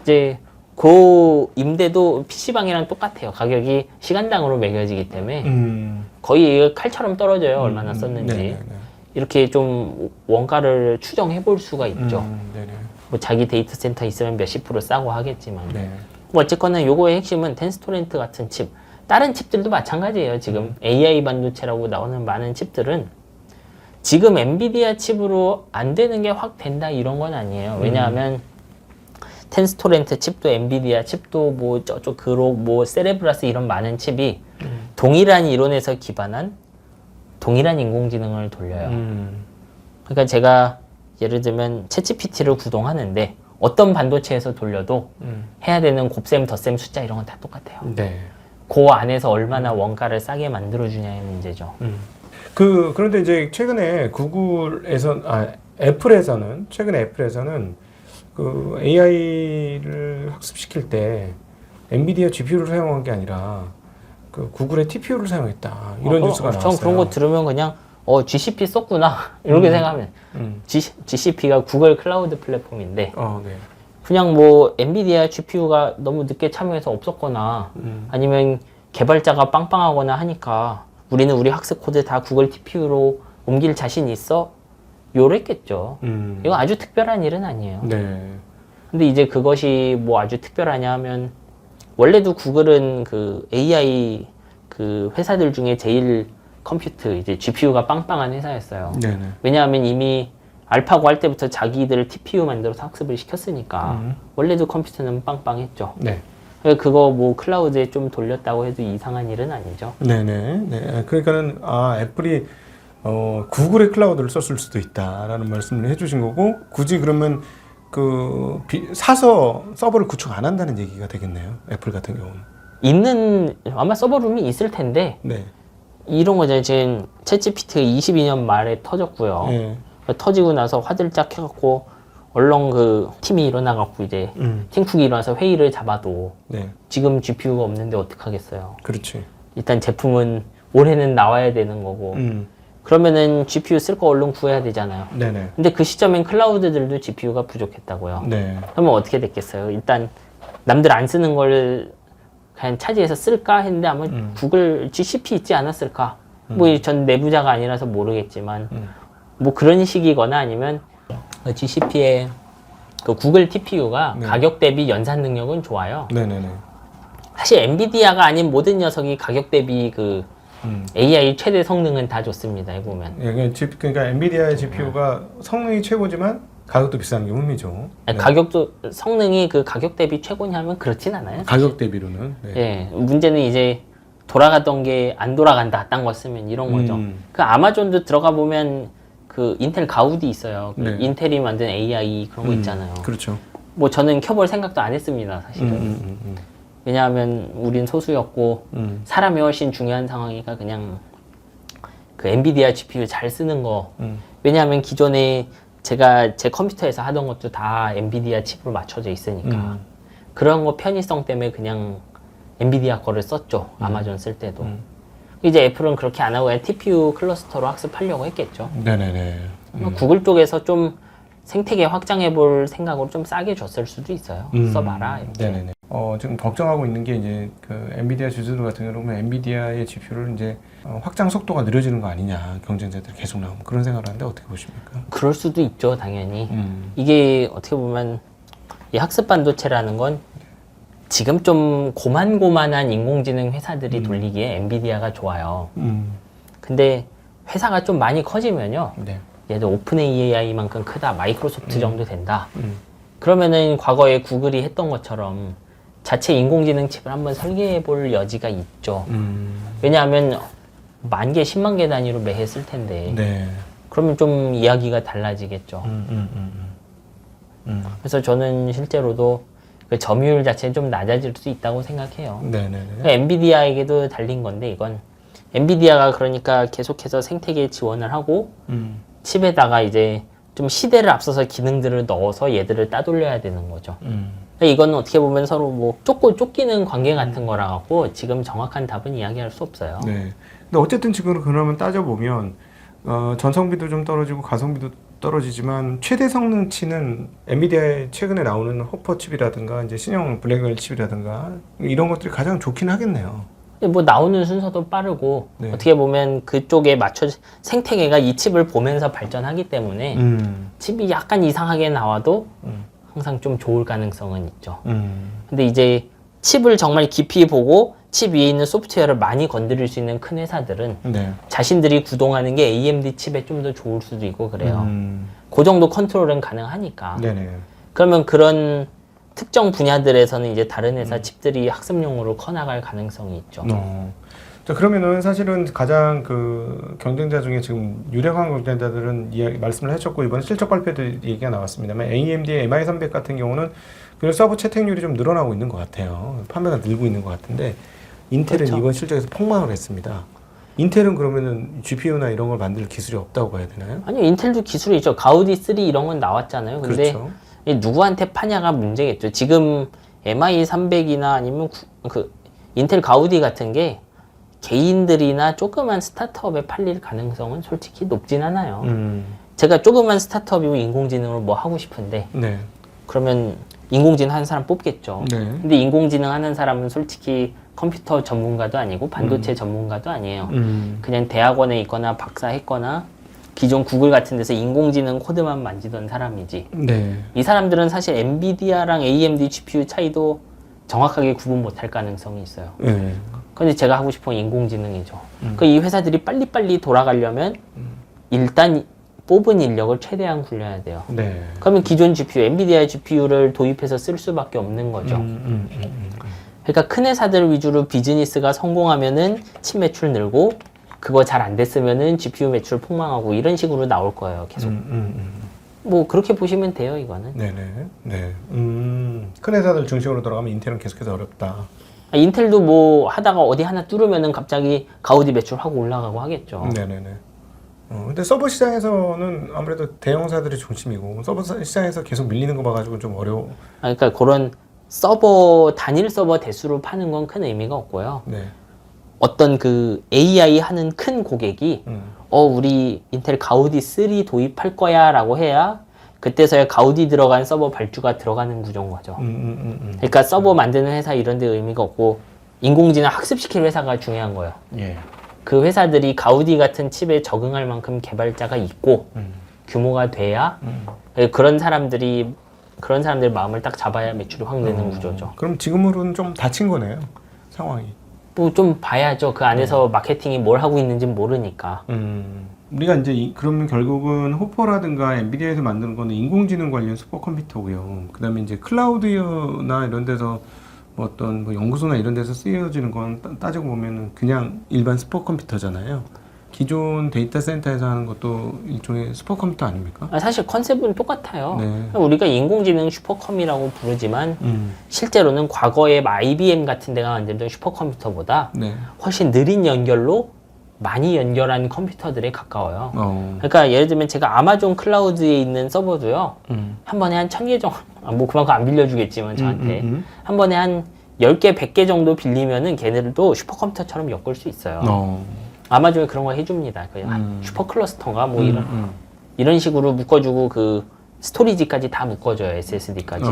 이제 그 임대도 PC방이랑 똑같아요. 가격이 시간당으로 매겨지기 때문에 거의 칼처럼 떨어져요. 얼마나 썼는지. 네네네. 이렇게 좀 원가를 추정해 볼 수가 있죠. 네네. 뭐 자기 데이터 센터 있으면 몇십 프로 싸고 하겠지만. 네. 뭐 어쨌거나 요거의 핵심은 텐스토렌트 같은 칩. 다른 칩들도 마찬가지예요. 지금 AI 반도체라고 나오는 많은 칩들은 지금 엔비디아 칩으로 안 되는 게 확 된다 이런 건 아니에요. 왜냐하면 텐스토렌트 칩도 엔비디아 칩도 뭐 저쪽 그록 뭐 세레브라스 이런 많은 칩이 동일한 이론에서 기반한 동일한 인공지능을 돌려요. 그러니까 제가 예를 들면 챗GPT를 구동하는데 어떤 반도체에서 돌려도 해야 되는 곱셈 덧셈 숫자 이런 건 다 똑같아요. 네. 그 안에서 얼마나 원가를 싸게 만들어주냐의 문제죠. 그런데 이제 최근에 애플에서는 그 AI를 학습시킬 때 엔비디아 GPU를 사용한 게 아니라 그 구글의 TPU를 사용했다. 이런 뉴스가 나왔어요. 전 그런 거 들으면 그냥 GCP 썼구나 이렇게 생각하면 GCP가 구글 클라우드 플랫폼인데 네. 그냥 뭐 엔비디아 GPU가 너무 늦게 참여해서 없었거나 아니면 개발자가 빵빵하거나 하니까 우리는 우리 학습 코드 다 구글 TPU로 옮길 자신 있어? 요랬겠죠. 이거 아주 특별한 일은 아니에요. 네. 근데 이제 그것이 뭐 아주 특별하냐 하면 원래도 구글은 그 AI 그 회사들 중에 제일 컴퓨터 이제 GPU가 빵빵한 회사였어요. 네네. 왜냐하면 이미 알파고 할 때부터 자기들 TPU 만들어서 학습을 시켰으니까 원래도 컴퓨터는 빵빵했죠. 네. 그거 뭐 클라우드에 좀 돌렸다고 해도 이상한 일은 아니죠. 네네. 네. 그러니까는 애플이 구글의 클라우드를 썼을 수도 있다라는 말씀을 해주신 거고 굳이 그러면 사서 서버를 구축 안 한다는 얘기가 되겠네요. 애플 같은 경우는. 아마 서버룸이 있을 텐데 네. 이런 거죠. 지금 챗GPT가 22년 말에 터졌고요. 네. 터지고 나서 화들짝 해갖고 얼렁 그 팀이 일어나갖고 이제 팀쿡이 일어나서 회의를 잡아도 네. 지금 GPU가 없는데 어떡하겠어요. 그렇지. 일단 제품은 올해는 나와야 되는 거고 그러면은 GPU 쓸 거 얼른 구해야 되잖아요. 네네. 근데 그 시점엔 클라우드들도 GPU가 부족했다고요. 네. 그러면 어떻게 됐겠어요? 일단 남들 안 쓰는 걸 그냥 차지해서 쓸까 했는데 아마 구글 GCP 있지 않았을까? 뭐 전 내부자가 아니라서 모르겠지만 뭐 그런 식이거나 아니면 GCP의 그 구글 TPU가 네. 가격 대비 연산 능력은 좋아요. 네네네. 사실 엔비디아가 아닌 모든 녀석이 가격 대비 그 AI 최대 성능은 다 좋습니다. 해보면. 예, 그러니까 엔비디아의 GPU가 성능이 최고지만 가격도 비싼 게 흥미죠. 아니, 가격도 성능이 그 가격 대비 최고냐 하면 그렇진 않아요. 가격 대비로는. 네. 예, 문제는 이제 돌아가던 게 안 돌아간다. 딴 거 쓰면 이런 거죠. 그 아마존도 들어가 보면 그 인텔 가우디 있어요. 그 네. 인텔이 만든 AI 그런 거 있잖아요. 그렇죠. 뭐 저는 켜볼 생각도 안 했습니다. 사실은. 왜냐하면 우린 소수였고 사람이 훨씬 중요한 상황이니까 그냥 그 엔비디아 GPU 잘 쓰는 거. 왜냐하면 기존에 제가 제 컴퓨터에서 하던 것도 다 엔비디아 칩으로 맞춰져 있으니까 그런 거 편의성 때문에 그냥 엔비디아 거를 썼죠. 아마존 쓸 때도. 이제 애플은 그렇게 안 하고 그냥 TPU 클러스터로 학습하려고 했겠죠. 네네네. 구글 쪽에서 좀 생태계 확장해 볼 생각으로 좀 싸게 줬을 수도 있어요. 써봐라. 이렇게. 네네네. 지금 걱정하고 있는 게 이제 그 엔비디아 주주들 같은 경우는 엔비디아의 GPU를 이제 확장 속도가 느려지는 거 아니냐, 경쟁자들이 계속 나오면 그런 생각을 하는데 어떻게 보십니까? 그럴 수도 있죠, 당연히. 이게 어떻게 보면 이 학습 반도체라는 건 지금 좀 고만고만한 인공지능 회사들이 돌리기에 엔비디아가 좋아요. 근데 회사가 좀 많이 커지면요. 네. 얘도 오픈 AI만큼 크다, 마이크로소프트 정도 된다. 그러면은 과거에 구글이 했던 것처럼 자체 인공지능 칩을 한번 설계해 볼 여지가 있죠. 왜냐하면 10,000개, 10만 개 단위로 매해 쓸 텐데. 네. 그러면 좀 이야기가 달라지겠죠. 그래서 저는 실제로도 그 점유율 자체는 좀 낮아질 수 있다고 생각해요. 네네네. 그러니까 엔비디아에게도 달린 건데 이건 엔비디아가 그러니까 계속해서 생태계 지원을 하고 칩에다가 이제 좀 시대를 앞서서 기능들을 넣어서 얘들을 따돌려야 되는 거죠. 그러니까 이거는 어떻게 보면 서로 뭐 쫓기는 관계 같은 거라 갖고 지금 정확한 답은 이야기할 수 없어요. 네. 근데 어쨌든 지금 그러면 따져보면 전성비도 좀 떨어지고 가성비도 떨어지지만 최대 성능치는 엔비디아의 최근에 나오는 호퍼 칩이라든가 이제 신형 블랙웰 칩이라든가 이런 것들이 가장 좋긴 하겠네요. 뭐 나오는 순서도 빠르고 네. 어떻게 보면 그쪽에 맞춰 생태계가 이 칩을 보면서 발전하기 때문에 칩이 약간 이상하게 나와도 항상 좀 좋을 가능성은 있죠. 근데 이제 칩을 정말 깊이 보고 칩 위에 있는 소프트웨어를 많이 건드릴 수 있는 큰 회사들은 네. 자신들이 구동하는 게 AMD 칩에 좀 더 좋을 수도 있고 그래요. 그 정도 컨트롤은 가능하니까. 네네. 그러면 그런 특정 분야들에서는 이제 다른 회사 칩들이 학습용으로 커나갈 가능성이 있죠. 자, 그러면은 사실은 가장 그 경쟁자 중에 지금 유력한 경쟁자들은 말씀을 하셨고 이번 실적 발표도 얘기가 나왔습니다만 AMD의 MI300 같은 경우는 그 서버 채택률이 좀 늘어나고 있는 것 같아요. 판매가 늘고 있는 것 같은데 인텔은 그렇죠. 이번 실적에서 폭망을 했습니다. 인텔은 그러면은 GPU나 이런 걸 만들 기술이 없다고 봐야 되나요? 아니요, 인텔도 기술이 있죠. 가우디 3 이런 건 나왔잖아요. 근데 그렇죠. 이 누구한테 파냐가 문제겠죠. 지금 MI300이나 아니면 그 인텔 가우디 같은 게 개인들이나 조그만 스타트업에 팔릴 가능성은 솔직히 높진 않아요. 제가 조그만 스타트업이고 인공지능으로 뭐 하고 싶은데 네. 그러면 인공지능 하는 사람 뽑겠죠. 네. 근데 인공지능 하는 사람은 솔직히 컴퓨터 전문가도 아니고 반도체 전문가도 아니에요. 그냥 대학원에 있거나 박사했거나 기존 구글 같은 데서 인공지능 코드만 만지던 사람이지. 네. 이 사람들은 사실 엔비디아랑 AMD GPU 차이도 정확하게 구분 못할 가능성이 있어요. 네. 근데 제가 하고 싶은 건 인공지능이죠. 이 회사들이 빨리빨리 돌아가려면 일단 뽑은 인력을 최대한 굴려야 돼요. 네. 그러면 기존 GPU, 엔비디아 GPU를 도입해서 쓸 수밖에 없는 거죠. 그러니까 큰 회사들 위주로 비즈니스가 성공하면은 칩 매출 늘고 그거 잘 안 됐으면은 GPU 매출 폭망하고 이런 식으로 나올 거예요. 계속. 뭐 그렇게 보시면 돼요, 이거는. 네네. 네. 큰 회사들 중심으로 돌아가면 인텔은 계속해서 어렵다. 인텔도 뭐 하다가 어디 하나 뚫으면은 갑자기 가우디 매출 하고 올라가고 하겠죠. 네네네. 근데 서버 시장에서는 아무래도 대형사들이 중심이고 서버 시장에서 계속 밀리는 거 봐가지고 좀 어려워. 그러니까 그런 서버 단일 서버 대수로 파는 건 큰 의미가 없고요. 네. 어떤 그 AI 하는 큰 고객이 우리 인텔 가우디 3 도입할 거야라고 해야 그때서야 가우디 들어간 서버 발주가 들어가는 구조인 거죠. 그러니까 서버 만드는 회사 이런 데 의미가 없고 인공지능 학습시킬 회사가 중요한 거예요. 예. 그 회사들이 가우디 같은 칩에 적응할 만큼 개발자가 있고 규모가 돼야 그런 사람들 마음을 딱 잡아야 매출이 확 느는 구조죠. 그럼 지금으로는 좀 닫힌 거네요, 상황이. 뭐 좀 봐야죠. 그 안에서 마케팅이 뭘 하고 있는지 모르니까. 우리가 이제 그러면 결국은 호퍼라든가 엔비디아에서 만드는 거는 인공지능 관련 슈퍼컴퓨터고요. 그다음에 이제 클라우드나 이런 데서 뭐 어떤 뭐 연구소나 이런 데서 쓰여지는 건 따지고 보면은 그냥 일반 슈퍼컴퓨터잖아요. 기존 데이터 센터에서 하는 것도 일종의 슈퍼컴퓨터 아닙니까? 사실 컨셉은 똑같아요. 네. 우리가 인공지능 슈퍼컴이라고 부르지만 실제로는 과거에 IBM 같은 데가 만들던 슈퍼컴퓨터보다 네. 훨씬 느린 연결로 많이 연결한 컴퓨터들에 가까워요. 그러니까 예를 들면 제가 아마존 클라우드에 있는 서버도요. 한 번에 한 1000개 정도, 뭐 그만큼 안 빌려주겠지만 저한테 한 번에 한 10개, 100개 정도 빌리면은 걔네들도 슈퍼컴퓨터처럼 엮을 수 있어요. 아마존이 그런 거 해줍니다. 그냥 슈퍼 클러스터인가 뭐 이런 식으로 묶어주고 그 스토리지까지 다 묶어줘요. SSD까지.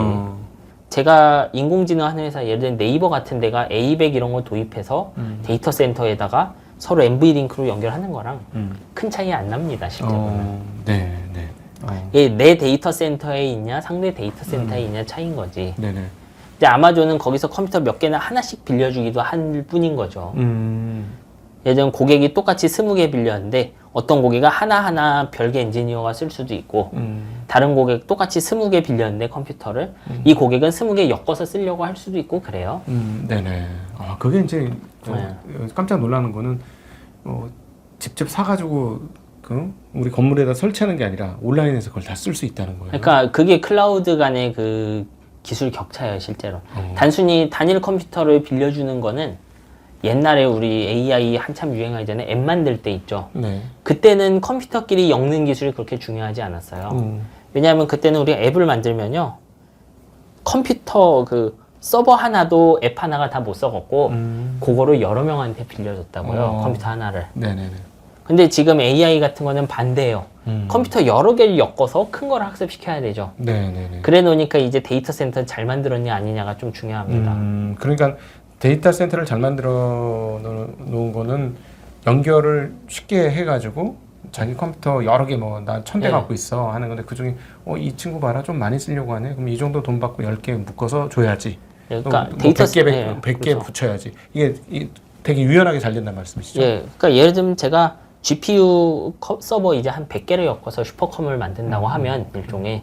제가 인공지능 하는 회사 예를 들면 네이버 같은 데가 A100 이런 거 도입해서 데이터 센터에다가 서로 NV링크로 연결하는 거랑 큰 차이 안 납니다. 실제로는. 네, 네. 이게 내 데이터 센터에 있냐 상대 데이터 센터에 있냐 차이인 거지. 네네. 근데 아마존은 거기서 컴퓨터 몇 개나 하나씩 빌려주기도 할 뿐인 거죠. 예전 고객이 똑같이 20개 빌렸는데 어떤 고객이 하나하나 별개 엔지니어가 쓸 수도 있고 다른 고객 똑같이 20개 빌렸는데 컴퓨터를 이 고객은 20개 엮어서 쓰려고 할 수도 있고 그래요. 네네. 그게 이제 깜짝 놀라는 거는 직접 사가지고 우리 건물에다 설치하는 게 아니라 온라인에서 그걸 다 쓸 수 있다는 거예요. 그러니까 그게 클라우드 간의 그 기술 격차예요, 실제로. 단순히 단일 컴퓨터를 빌려주는 거는 옛날에 우리 AI 한참 유행하기 전에 앱 만들 때 있죠. 네. 그때는 컴퓨터끼리 엮는 기술이 그렇게 중요하지 않았어요. 왜냐하면 그때는 우리가 앱을 만들면요. 컴퓨터 그 서버 하나도 앱 하나가 다 못 써갖고 그거를 여러 명한테 빌려줬다고요. 컴퓨터 하나를. 네네네. 근데 지금 AI 같은 거는 반대예요. 컴퓨터 여러 개를 엮어서 큰 걸 학습시켜야 되죠. 네네네. 그래 놓으니까 이제 데이터 센터 잘 만들었냐 아니냐가 좀 중요합니다. 그러니까 데이터 센터를 잘 만들어 놓은 거는 연결을 쉽게 해가지고 자기 컴퓨터 여러 개 뭐 나 1000대 갖고 있어 하는 건데 그 중에 이 친구 봐라 좀 많이 쓰려고 하네. 그럼 이 정도 돈 받고 10개 묶어서 줘야지. 그러니까 뭐 데이터 100개, 100개 그렇죠. 붙여야지. 이게 되게 유연하게 잘 된다는 말씀이시죠? 예, 그러니까 예를 들면 제가 GPU 서버 이제 한 100개를 엮어서 슈퍼컴을 만든다고 하면 일종의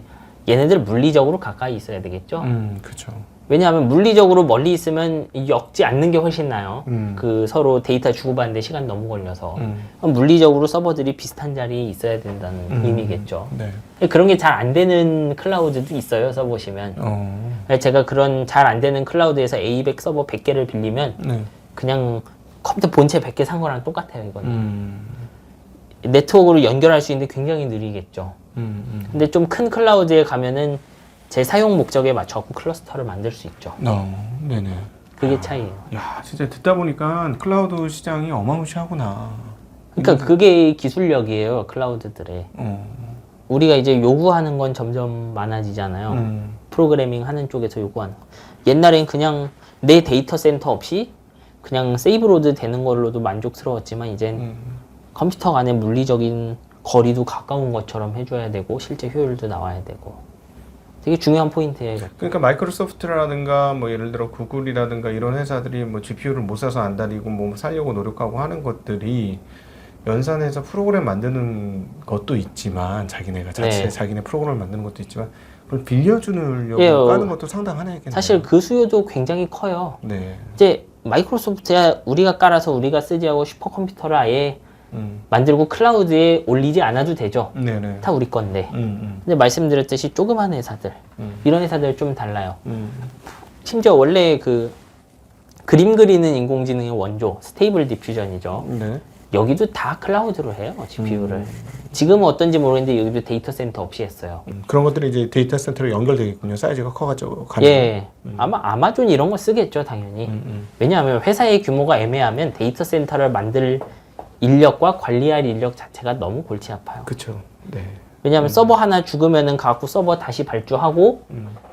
얘네들 물리적으로 가까이 있어야 되겠죠. 그렇죠. 왜냐하면 물리적으로 멀리 있으면 엮지 않는 게 훨씬 나아요. 그 서로 데이터 주고받는데 시간 너무 걸려서 그럼 물리적으로 서버들이 비슷한 자리에 있어야 된다는 의미겠죠. 네. 그런 게 잘 안 되는 클라우드도 있어요. 써보시면. 제가 그런 잘 안 되는 클라우드에서 A100 서버 100개를 빌리면 네. 그냥 컴퓨터 본체 100개 산 거랑 똑같아요, 이거는. 네트워크로 연결할 수 있는데 굉장히 느리겠죠. 근데 좀 큰 클라우드에 가면은 제 사용 목적에 맞춰서 클러스터를 만들 수 있죠. 네네. 그게 차이예요. 야, 진짜 듣다 보니까 클라우드 시장이 어마무시하구나. 그러니까 그게 기술력이에요, 클라우드들의. 우리가 이제 요구하는 건 점점 많아지잖아요. 프로그래밍 하는 쪽에서 요구하는 거. 옛날엔 그냥 내 데이터 센터 없이 그냥 세이브로드 되는 걸로도 만족스러웠지만 이젠 컴퓨터 간의 물리적인 거리도 가까운 것처럼 해줘야 되고 실제 효율도 나와야 되고 되게 중요한 포인트예요. 이거. 그러니까 마이크로소프트라든가 뭐 예를 들어 구글이라든가 이런 회사들이 뭐 GPU를 못 사서 안 다니고 뭐 살려고 노력하고 하는 것들이 연산해서 프로그램 만드는 것도 있지만 자기네가 자체 네. 자기네 프로그램을 만드는 것도 있지만 그걸 빌려주려고 예, 까는 것도 상당하네요. 사실 그 수요도 굉장히 커요. 네. 이제 마이크로소프트야 우리가 깔아서 우리가 쓰지 하고 슈퍼컴퓨터를 아예 만들고 클라우드에 올리지 않아도 되죠. 네네. 다 우리 건데. 근데 말씀드렸듯이 조그만 회사들 이런 회사들 좀 달라요. 심지어 원래 그 그림 그리는 인공지능의 원조 스테이블 디퓨전이죠. 네. 여기도 다 클라우드로 해요, GPU를. 지금은 어떤지 모르겠는데 여기도 데이터 센터 없이 했어요. 그런 것들이 이제 데이터 센터로 연결되겠군요. 사이즈가 커가지고. 예. 아마 아마존 이런 거 쓰겠죠, 당연히. 왜냐하면 회사의 규모가 애매하면 데이터 센터를 만들 인력과 관리할 인력 자체가 너무 골치 아파요. 그렇죠. 네. 왜냐하면 서버 하나 죽으면은 갖고 서버 다시 발주하고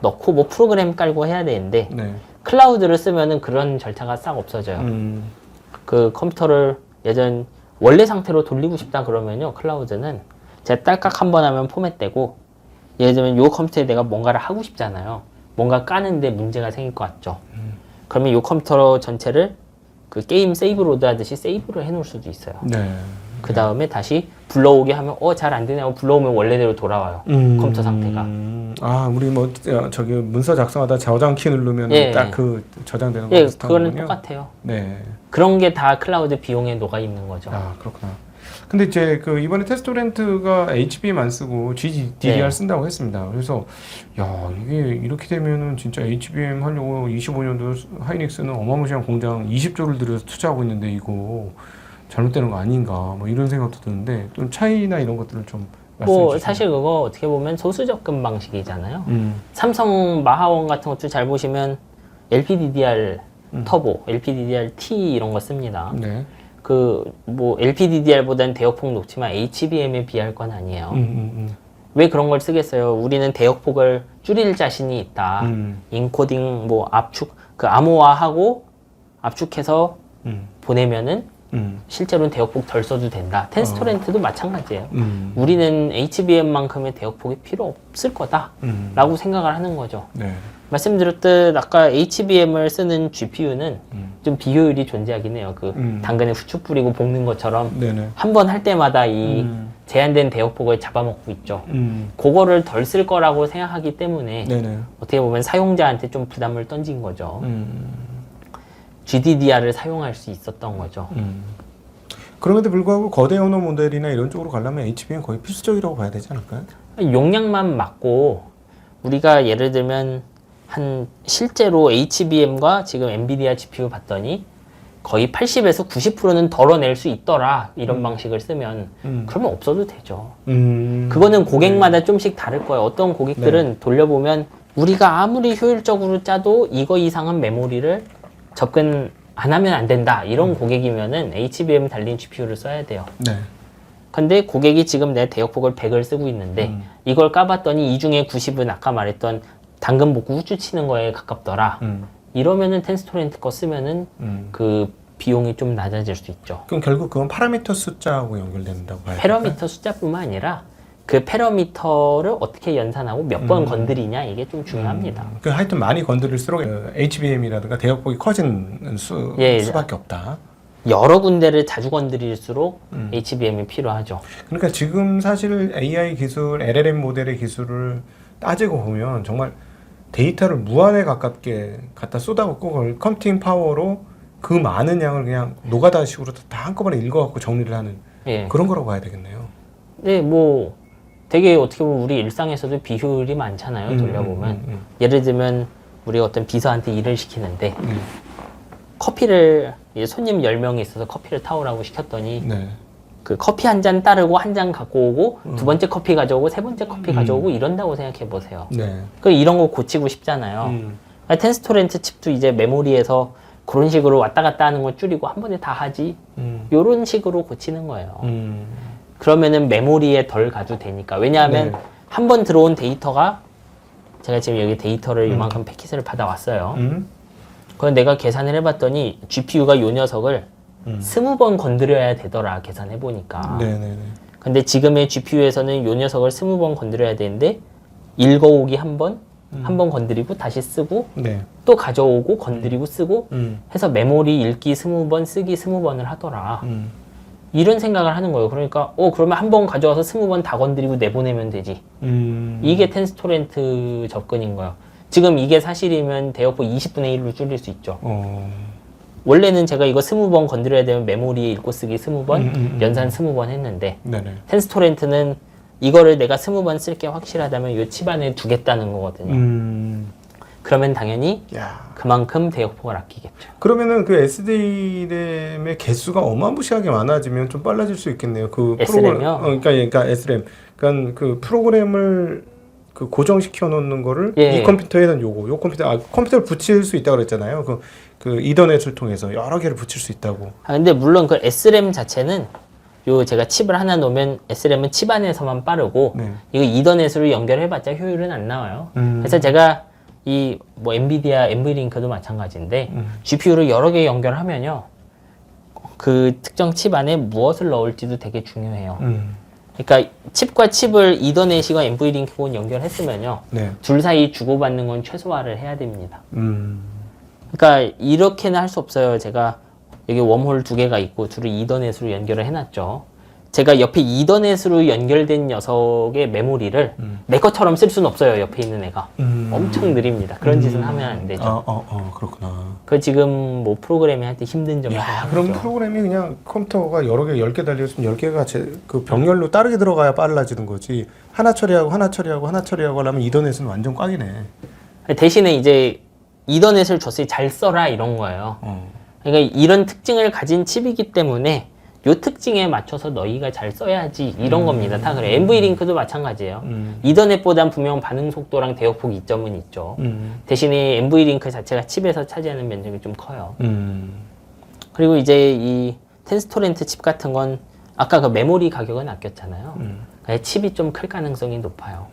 넣고 뭐 프로그램 깔고 해야 되는데 네. 클라우드를 쓰면은 그런 절차가 싹 없어져요. 그 컴퓨터를 예전 원래 상태로 돌리고 싶다 그러면요, 클라우드는 제가 딸깍 한 번 하면 포맷되고 예를 들면 요 컴퓨터에 내가 뭔가를 하고 싶잖아요. 뭔가 까는데 문제가 생길 것 같죠. 그러면 요 컴퓨터 전체를 그 게임 세이브 로드 하듯이 세이브를 해놓을 수도 있어요. 네. 그 다음에 다시 불러오게 하면 잘 안 되네 하고 불러오면 원래대로 돌아와요. 컴퓨터 상태가. 아, 우리 뭐 저기 문서 작성하다 저장 키 누르면 예. 딱 그 저장되는 거 예, 비슷한 그거는 거군요. 똑같아요. 네. 그런 게 다 클라우드 비용에 녹아 있는 거죠. 아, 그렇구나. 근데 이제 그 이번에 테스토렌트가 HBM 안 쓰고 GDDR 네. 쓴다고 했습니다. 그래서 야, 이게 이렇게 되면은 진짜 HBM 하려고 25년도 하이닉스는 어마무시한 공장 20조를 들여서 투자하고 있는데 이거 잘못되는 거 아닌가 뭐 이런 생각도 드는데 좀 차이나 이런 것들을 좀 말씀해 뭐 주시면. 사실 그거 어떻게 보면 소수 접근 방식이잖아요. 삼성 마하원 같은 것도 잘 보시면 LPDDR 터보, LPDDR-T 이런 거 씁니다. 네. 그 뭐 LPDDR보다는 대역폭 높지만 HBM에 비할 건 아니에요. 왜 그런 걸 쓰겠어요? 우리는 대역폭을 줄일 자신이 있다. 인코딩 뭐 압축 그 암호화하고 압축해서 보내면은 실제로는 대역폭 덜 써도 된다. 텐스토렌트도 마찬가지예요. 우리는 HBM만큼의 대역폭이 필요 없을 거다라고 생각을 하는 거죠. 네. 말씀드렸듯 아까 HBM을 쓰는 GPU는 좀 비효율이 존재하긴 해요. 그 당근에 후추 뿌리고 볶는 것처럼 네네. 한 번 할 때마다 이 제한된 대역폭을 잡아먹고 있죠. 그거를 덜 쓸 거라고 생각하기 때문에 네네. 어떻게 보면 사용자한테 좀 부담을 던진 거죠. GDDR을 사용할 수 있었던 거죠. 그럼에도 불구하고 거대 언어 모델이나 이런 쪽으로 가려면 HBM 거의 필수적이라고 봐야 되지 않을까요? 용량만 맞고 우리가 예를 들면 한 실제로 HBM과 지금 엔비디아 GPU 봤더니 거의 80에서 90%는 덜어낼 수 있더라 이런 방식을 쓰면 그러면 없어도 되죠. 그거는 고객마다 좀씩 다를 거예요. 어떤 고객들은 돌려보면 우리가 아무리 효율적으로 짜도 이거 이상은 메모리를 접근 안 하면 안 된다 이런 고객이면은 HBM 달린 GPU를 써야 돼요. 네. 근데 고객이 지금 내 대역폭을 100을 쓰고 있는데 이걸 까봤더니 이 중에 90은 아까 말했던 당근 볶고 후추 치는 거에 가깝더라. 이러면은 텐스토렌트 거 쓰면은 그 비용이 좀 낮아질 수 있죠. 그럼 결국 그건 파라미터 숫자하고 연결된다고 봐야 될까요? 패러미터 숫자뿐만 아니라 그 패러미터를 어떻게 연산하고 몇 번 건드리냐 이게 좀 중요합니다. 그 하여튼 많이 건드릴수록 HBM이라든가 대역폭이 커지는 수밖에 없다. 여러 군데를 자주 건드릴수록 HBM이 필요하죠. 그러니까 지금 사실 AI 기술, LLM 모델의 기술을 따지고 보면 정말 데이터를 무한에 가깝게 갖다 쏟아붓고 그걸 컴퓨팅 파워로 그 많은 양을 그냥 노가다식으로 다 한꺼번에 읽어갖고 정리를 하는 그런 거라고 봐야 되겠네요. 네, 뭐 되게 어떻게 보면 우리 일상에서도 비효율이 많잖아요. 돌려보면 예를 들면 우리 어떤 비서한테 일을 시키는데 커피를 이제 손님 10명이 있어서 커피를 타오라고 시켰더니 네. 그 커피 한 잔 따르고 한 잔 갖고 오고 두 번째 커피 가져오고 세 번째 커피 가져오고 이런다고 생각해 보세요. 네. 그 이런 거 고치고 싶잖아요. 그러니까 텐스토렌트 칩도 이제 메모리에서 그런 식으로 왔다 갔다 하는 거 줄이고 한 번에 다 하지. 요런 식으로 고치는 거예요. 그러면은 메모리에 덜 가도 되니까. 왜냐하면 네. 한 번 들어온 데이터가 제가 지금 여기 데이터를 이만큼 패킷을 받아왔어요. 그럼 내가 계산을 해봤더니 GPU가 요 녀석을 20번 건드려야 되더라 계산해보니까. 네네네. 근데 지금의 GPU에서는 요 녀석을 20번 건드려야 되는데 읽어오기 한 번, 한 번 건드리고 다시 쓰고 네. 또 가져오고 건드리고 쓰고 음. 해서 메모리 읽기 20번, 쓰기 20번을 하더라. 이런 생각을 하는 거예요. 그러니까 그러면 한 번 가져와서 20번 다 건드리고 내보내면 되지. 이게 텐스토렌트 접근인 거예요. 지금 이게 사실이면 대역폭 20분의 1로 줄일 수 있죠. 원래는 제가 이거 20번 건드려야 되면 메모리에 읽고 쓰기 20번, 연산 20번 했는데 네네. 텐스토렌트는 이거를 내가 20번 쓸 게 확실하다면 이 칩 안에 두겠다는 거거든요. 그러면 당연히 야. 그만큼 대역폭을 아끼겠죠. 그러면은 그 SDRAM의 개수가 어마무시하게 많아지면 좀 빨라질 수 있겠네요. 그 SRAM이요? 그러니까 SRAM. 그러니까 그 프로그램을 그 고정시켜 놓는 거를 예. 이 컴퓨터에는 요 컴퓨터 컴퓨터를 붙일 수 있다고 그랬잖아요. 그 이더넷을 통해서 여러 개를 붙일 수 있다고. 근데 물론 그 SRAM 자체는 요 제가 칩을 하나 놓으면 SRAM은 칩 안에서만 빠르고 네. 이거 이더넷으로 연결해봤자 효율은 안 나와요. 그래서 제가 이 뭐 엔비디아 NV링크도 마찬가지인데 GPU를 여러 개 연결하면요 그 특정 칩 안에 무엇을 넣을지도 되게 중요해요. 그러니까 칩과 칩을 이더넷이건 NV링크건 연결했으면요 네. 둘 사이 주고받는 건 최소화를 해야 됩니다. 그러니까 이렇게는 할 수 없어요. 제가 여기 웜홀 2개가 있고 둘을 이더넷으로 연결을 해놨죠. 제가 옆에 이더넷으로 연결된 녀석의 메모리를 내 것처럼 쓸 수는 없어요. 옆에 있는 애가. 엄청 느립니다. 그런 짓은 하면 안 되죠. 그렇구나. 그 지금 뭐 프로그래밍 할 때 힘든 점이 그럼 프로그램이 그냥 컴퓨터가 여러 개 10개 달려있으면 10개가 그 병렬로 따르게 들어가야 빨라지는 거지. 하나 처리하고 하나 처리하고 하나 처리하고 하려면 이더넷은 완전 꽝이네. 대신에 이제 이더넷을 줬으니 잘 써라 이런 거예요. 그러니까 이런 특징을 가진 칩이기 때문에 요 특징에 맞춰서 너희가 잘 써야지 이런 겁니다. 다 그래. NV링크도 마찬가지예요. 이더넷보단 분명 반응 속도랑 대역폭 이점은 있죠. 대신에 NV링크 자체가 칩에서 차지하는 면적이 좀 커요. 그리고 이제 이 텐스토렌트 칩 같은 건 아까 그 메모리 가격은 아꼈잖아요. 그러니까 칩이 좀 클 가능성이 높아요.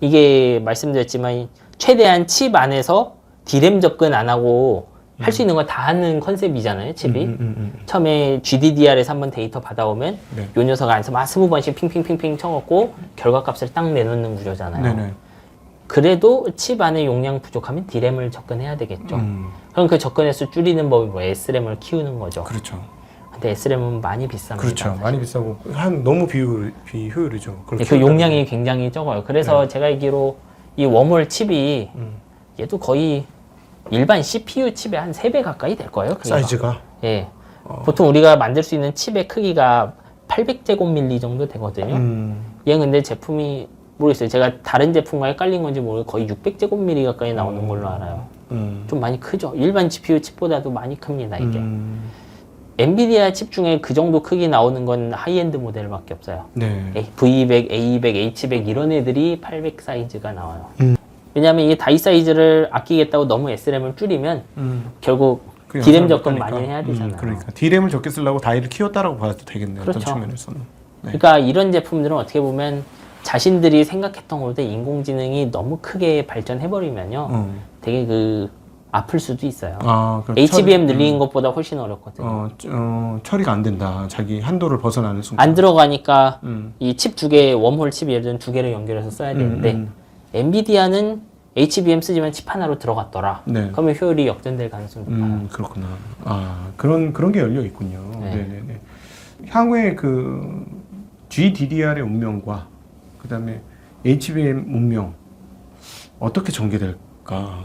이게 말씀드렸지만 최대한 칩 안에서 D램 접근 안 하고 할 수 있는 거 다 하는 컨셉이잖아요, 칩이. 처음에 GDDR에서 한번 데이터 받아오면 네. 요 녀석 안에서 막 20번씩 핑핑핑핑 쳐갖고 결과값을 딱 내놓는 구조잖아요. 네네. 그래도 칩 안에 용량 부족하면 D램을 접근해야 되겠죠. 그럼 그 접근 횟수 줄이는 법이 뭐 SRAM을 키우는 거죠. 그렇죠. 근데 SRAM은 많이 비쌉니다. 그렇죠. 많이 비싸고 너무 비효율이죠. 네, 그 용량이 굉장히 적어요. 그래서 제가 알기로 이 웜홀 칩이 얘도 거의 일반 CPU 칩의 한 3배 가까이 될 거예요. 크기가. 사이즈가. 예. 보통 우리가 만들 수 있는 칩의 크기가 800제곱밀리 정도 되거든요. 얘는 근데 제품이 모르겠어요. 제가 다른 제품과 헷갈린 건지 모르겠고 거의 600제곱밀리 가까이 나오는 걸로 알아요. 좀 많이 크죠. 일반 GPU 칩보다도 많이 큽니다. 이게. 엔비디아 칩 중에 그 정도 크기 나오는 건 하이엔드 모델밖에 없어요. 네. V200, A200, H100 이런 애들이 800 사이즈가 나와요. 왜냐하면 이 다이 사이즈를 아끼겠다고 너무 SRAM을 줄이면 결국 D램 접근 많이 해야 되잖아요. 그러니까 D램을 적게 쓰려고 다이를 키웠다라고 봐도 되겠네요. 그렇죠. 어떤 측면에서는. 네. 그러니까 이런 제품들은 어떻게 보면 자신들이 생각했던 것보다 인공지능이 너무 크게 발전해버리면요. 되게 아플 수도 있어요. 그럼 HBM 늘리는 것보다 훨씬 어렵거든요. 처리가 안 된다. 자기 한도를 벗어나는 순간. 안 들어가니까 이 칩 두 개, 웜홀 칩 예를 들면 2개를 연결해서 써야 되는데 엔비디아는 HBM 쓰지만 칩 하나로 들어갔더라. 네. 그러면 효율이 역전될 가능성이 높아요. 그렇구나. 그런 게 열려 있군요. 네. 네네네. 향후에 그 GDDR의 운명과 그다음에 HBM 운명 어떻게 전개될까?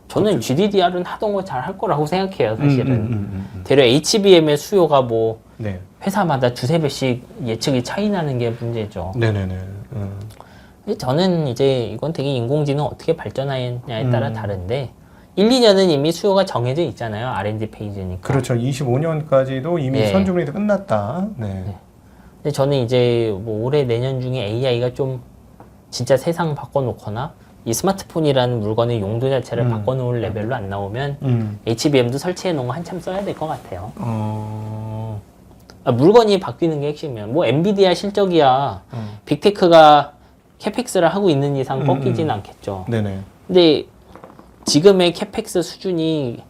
저는 GDDR은 하던 거 잘 할 거라고 생각해요, 사실은. 대략 HBM의 수요가 뭐 네. 회사마다 2~3배씩 예측이 차이 나는 게 문제죠. 네네네. 저는 이제 이건 되게 인공지능 어떻게 발전하느냐에 따라 다른데 1, 2년은 이미 수요가 정해져 있잖아요. R&D 페이지니까. 그렇죠. 25년까지도 이미 예. 선주문이 끝났다. 네. 근데 저는 이제 뭐 올해 내년 중에 AI가 좀 진짜 세상 바꿔놓거나 이 스마트폰이라는 물건의 용도 자체를 바꿔놓을 레벨로 안 나오면 HBM도 설치해 놓은 거 한참 써야 될 것 같아요. 물건이 바뀌는 게 핵심이에요. 뭐 엔비디아 실적이야 빅테크가 캐펙스를 하고 있는 이상 꺾이진 않겠죠. 네네. 근데 지금의 캐펙스 수준이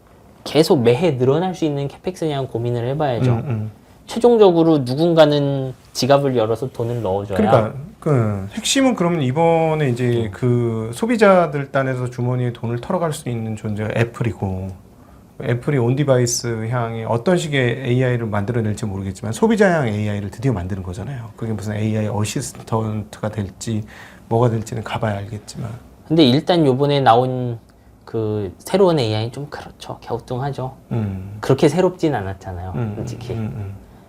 계속 매해 늘어날 수 있는 캐펙스냐는 고민을 해봐야죠. 최종적으로 누군가는 지갑을 열어서 돈을 넣어줘야. 그러니까 그 핵심은 그러면 이번에 이제 그 소비자들 딴에서 주머니에 돈을 털어갈 수 있는 존재가 애플이고, 애플이 온디바이스 향의 어떤 식의 AI를 만들어낼지 모르겠지만 소비자향 AI를 드디어 만드는 거잖아요. 그게 무슨 AI 어시스턴트가 될지 뭐가 될지는 가봐야 알겠지만. 근데 일단 요번에 나온 그 새로운 AI는 좀 그렇죠. 갸우뚱하죠. 그렇게 새롭진 않았잖아요. 솔직히.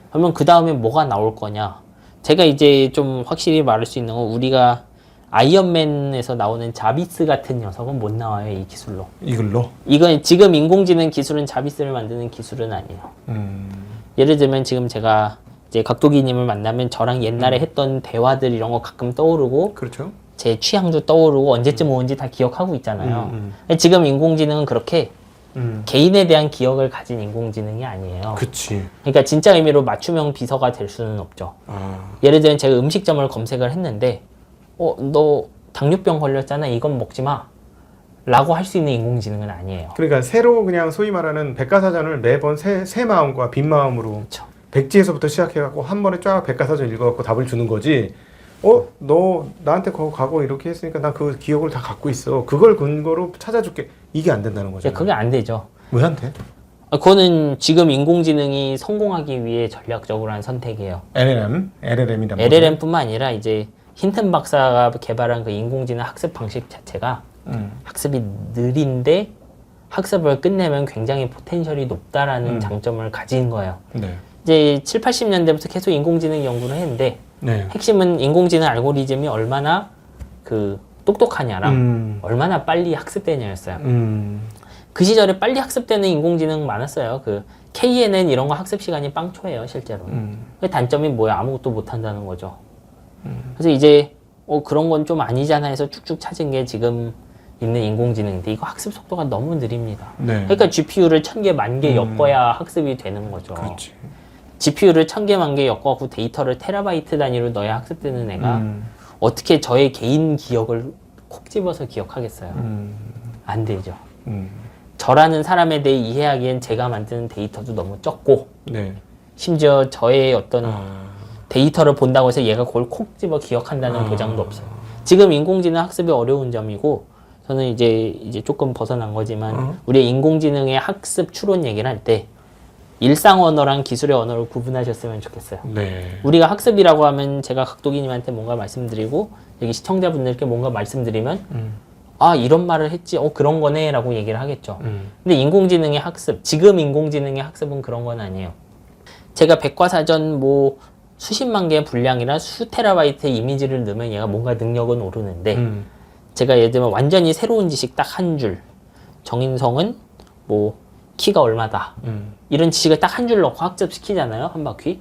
그러면 그 다음에 뭐가 나올 거냐? 제가 이제 좀 확실히 말할 수 있는 건 우리가 아이언맨에서 나오는 자비스 같은 녀석은 못 나와요. 이 기술로. 이걸로? 이건 지금 인공지능 기술은 자비스를 만드는 기술은 아니에요. 예를 들면 지금 제가 이제 각도기님을 만나면 저랑 옛날에 했던 대화들 이런 거 가끔 떠오르고 그렇죠. 제 취향도 떠오르고 언제쯤 오는지 다 기억하고 있잖아요. 지금 인공지능은 그렇게 개인에 대한 기억을 가진 인공지능이 아니에요. 그치. 그러니까 진짜 의미로 맞춤형 비서가 될 수는 없죠. 예를 들면 제가 음식점을 검색을 했는데 너 당뇨병 걸렸잖아. 이건 먹지 마. 라고 할 수 있는 인공지능은 아니에요. 그러니까 새로 그냥 소위 말하는 백과사전을 매번 새 마음과 빈 마음으로 그쵸. 백지에서부터 시작해갖고 한 번에 쫙 백과사전 읽어갖고 답을 주는 거지. 너 나한테 거기 가고 이렇게 했으니까 나 그 기억을 다 갖고 있어. 그걸 근거로 찾아줄게. 이게 안 된다는 거죠. 그게 안 되죠. 왜 안 돼? 그거는 지금 인공지능이 성공하기 위해 전략적으로 한 선택이에요. LLM이란 LLM뿐만 아니라 이제 힌튼 박사가 개발한 그 인공지능 학습 방식 자체가 학습이 느린데 학습을 끝내면 굉장히 포텐셜이 높다라는 장점을 가진 거예요. 네. 이제 7, 80년대부터 계속 인공지능 연구를 했는데 네. 핵심은 인공지능 알고리즘이 얼마나 그 똑똑하냐랑 얼마나 빨리 학습되냐였어요. 그 시절에 빨리 학습되는 인공지능 많았어요. 그 KNN 이런 거 학습 시간이 빵초예요, 실제로. 그 단점이 뭐야? 아무것도 못 한다는 거죠. 그래서 이제 그런 건 좀 아니잖아 해서 쭉쭉 찾은 게 지금 있는 인공지능인데 이거 학습 속도가 너무 느립니다. 네. 그러니까 GPU를 1000개, 10,000개 엮어야 학습이 되는 거죠. 그렇지. GPU를 1000개, 10,000개 엮어갖고 데이터를 테라바이트 단위로 넣어야 학습되는 애가 어떻게 저의 개인 기억을 콕 집어서 기억하겠어요? 안 되죠. 저라는 사람에 대해 이해하기엔 제가 만드는 데이터도 너무 적고 네. 심지어 저의 어떤 데이터를 본다고 해서 얘가 그걸 콕 집어 기억한다는 보장도 없어요. 지금 인공지능 학습이 어려운 점이고 저는 이제 조금 벗어난 거지만 우리 인공지능의 학습 추론 얘기를 할 때 일상 언어랑 기술의 언어를 구분하셨으면 좋겠어요. 네. 우리가 학습이라고 하면 제가 각도기님한테 뭔가 말씀드리고 여기 시청자분들께 뭔가 말씀드리면 이런 말을 했지 그런 거네 라고 얘기를 하겠죠. 근데 인공지능의 학습, 지금 인공지능의 학습은 그런 건 아니에요. 제가 백과사전 뭐 수십만 개의 분량이나 수테라바이트의 이미지를 넣으면 얘가 뭔가 능력은 오르는데 제가 예를 들면 완전히 새로운 지식 딱 한 줄, 정인성은 뭐 키가 얼마다 이런 지식을 딱 한 줄 넣고 학습시키잖아요, 한 바퀴.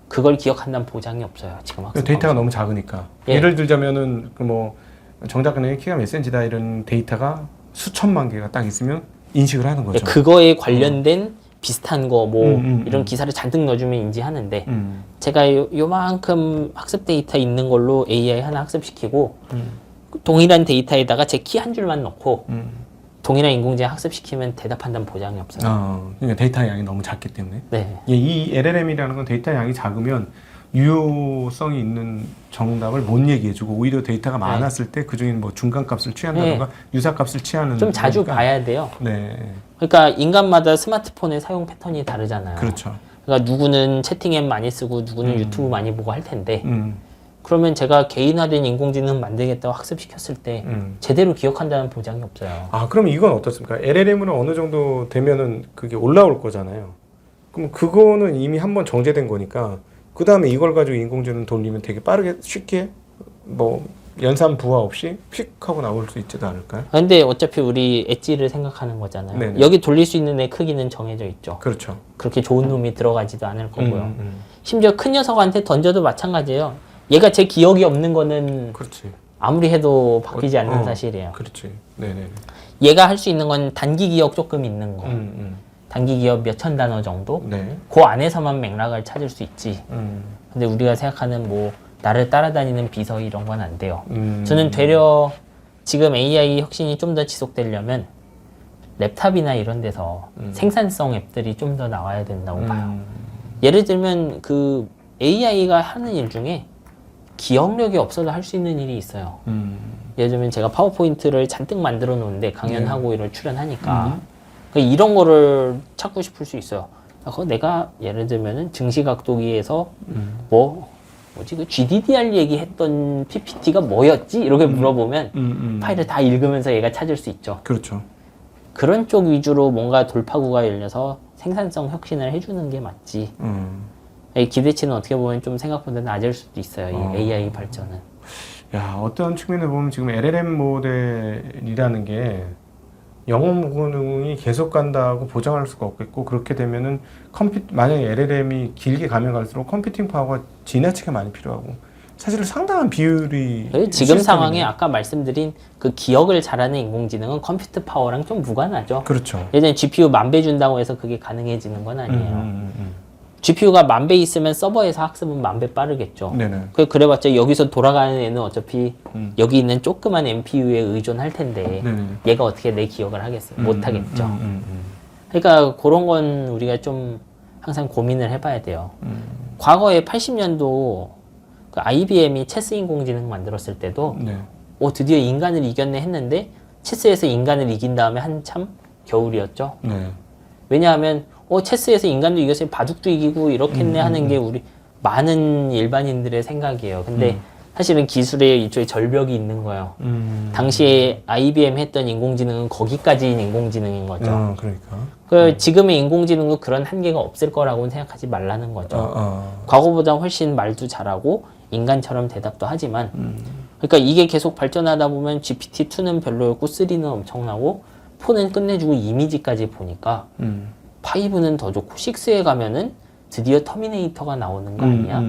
그걸 기억한다는 보장이 없어요, 지금 학습 데이터가 방식. 너무 작으니까. 예. 예를 들자면은 그 뭐 정작근의 키가 몇 센치다 이런 데이터가 수천만 개가 딱 있으면 인식을 하는 거죠. 그거에 관련된 비슷한 거 뭐 이런 기사를 잔뜩 넣어주면 인지하는데 제가 요만큼 학습 데이터 있는 걸로 AI 하나 학습시키고 동일한 데이터에다가 제 키 한 줄만 넣고 동일한 인공지능 학습시키면 대답한다는 보장이 없어요. 그러니까 데이터 양이 너무 작기 때문에. 네. 이 LLM이라는 건 데이터 양이 작으면 유효성이 있는 정답을 못 얘기해주고 오히려 데이터가 많았을 때 그중에 뭐 중간값을 취한다던가 유사값을 취하는. 좀 자주 거니까. 봐야 돼요. 네. 그러니까 인간마다 스마트폰의 사용 패턴이 다르잖아요. 그렇죠. 그러니까 누구는 채팅 앱 많이 쓰고 누구는 유튜브 많이 보고 할 텐데 그러면 제가 개인화된 인공지능 만들겠다고 학습시켰을 때 제대로 기억한다는 보장이 없어요. 그럼 이건 어떻습니까? LLM은 어느 정도 되면은 그게 올라올 거잖아요. 그럼 그거는 이미 한번 정제된 거니까 그 다음에 이걸 가지고 인공지능 돌리면 되게 빠르게 쉽게 뭐 연산 부하 없이 휙 하고 나올 수 있지도 않을까요? 근데 어차피 우리 엣지를 생각하는 거잖아요. 네네. 여기 돌릴 수 있는 애 크기는 정해져 있죠. 그렇죠. 그렇게 좋은 놈이 들어가지도 않을 거고요. 음. 심지어 큰 녀석한테 던져도 마찬가지예요. 얘가 제 기억이 없는 거는 그렇지. 아무리 해도 바뀌지 않는 어, 사실이에요. 그렇지. 네네네. 얘가 할 수 있는 건 단기 기억 조금 있는 거. 음. 단기 기억 몇천 단어 정도? 네. 그 안에서만 맥락을 찾을 수 있지. 근데 우리가 생각하는 뭐 나를 따라다니는 비서 이런 건 안 돼요. 저는 되려 지금 AI 혁신이 좀 더 지속되려면 랩탑이나 이런 데서 생산성 앱들이 좀 더 나와야 된다고 봐요. 예를 들면 그 AI가 하는 일 중에 기억력이 없어도 할 수 있는 일이 있어요. 예를 들면 제가 파워포인트를 잔뜩 만들어 놓는데 강연하고 이런 출연하니까 이런 거를 찾고 싶을 수 있어요. 그거 내가 예를 들면은 증시각도기에서 뭐지 그 GDDR 얘기했던 PPT가 뭐였지? 이렇게 물어보면 파일을 다 읽으면서 얘가 찾을 수 있죠. 그렇죠. 그런 쪽 위주로 뭔가 돌파구가 열려서 생산성 혁신을 해주는 게 맞지. 이 기대치는 어떻게 보면 좀 생각보다 낮을 수도 있어요. 이 AI 발전은. 야, 어떤 측면에 보면 지금 LLM 모델이라는 게 영어 모국능이 계속 간다고 보장할 수가 없겠고, 그렇게 되면은 만약에 LLM이 길게 가면 갈수록 컴퓨팅 파워가 지나치게 많이 필요하고, 사실 상당한 비율이 지금 시스템이네. 상황에 아까 말씀드린 그 기억을 잘하는 인공지능은 컴퓨터 파워랑 좀 무관하죠. 그렇죠. 예전에 GPU 10,000배 준다고 해서 그게 가능해지는 건 아니에요. GPU가 10,000배 있으면 서버에서 학습은 10,000배 빠르겠죠. 네네. 그래봤자 여기서 돌아가는 애는 어차피 여기 있는 조그만 NPU에 의존할 텐데 네네. 얘가 어떻게 내 기억을 하겠어요? 못 하겠죠. 그러니까 그런 건 우리가 좀 항상 고민을 해봐야 돼요. 과거에 80년도 그 IBM이 체스 인공지능 만들었을 때도 네. 드디어 인간을 이겼네 했는데 체스에서 인간을 이긴 다음에 한참 겨울이었죠. 네. 왜냐하면 체스에서 인간도 이겼어요. 바둑도 이기고 이렇겠네 하는 게 우리 많은 일반인들의 생각이에요. 근데 사실은 기술의 이쪽에 절벽이 있는 거예요. 당시에 IBM 했던 인공지능은 거기까지인 인공지능인 거죠. 그러니까. 지금의 인공지능도 그런 한계가 없을 거라고는 생각하지 말라는 거죠. 과거보다 훨씬 말도 잘하고 인간처럼 대답도 하지만 그러니까 이게 계속 발전하다 보면 GPT-2는 별로였고 3는 엄청나고 4는 끝내주고 이미지까지 보니까 5는 더 좋고 6에 가면은 드디어 터미네이터가 나오는 거 아니야?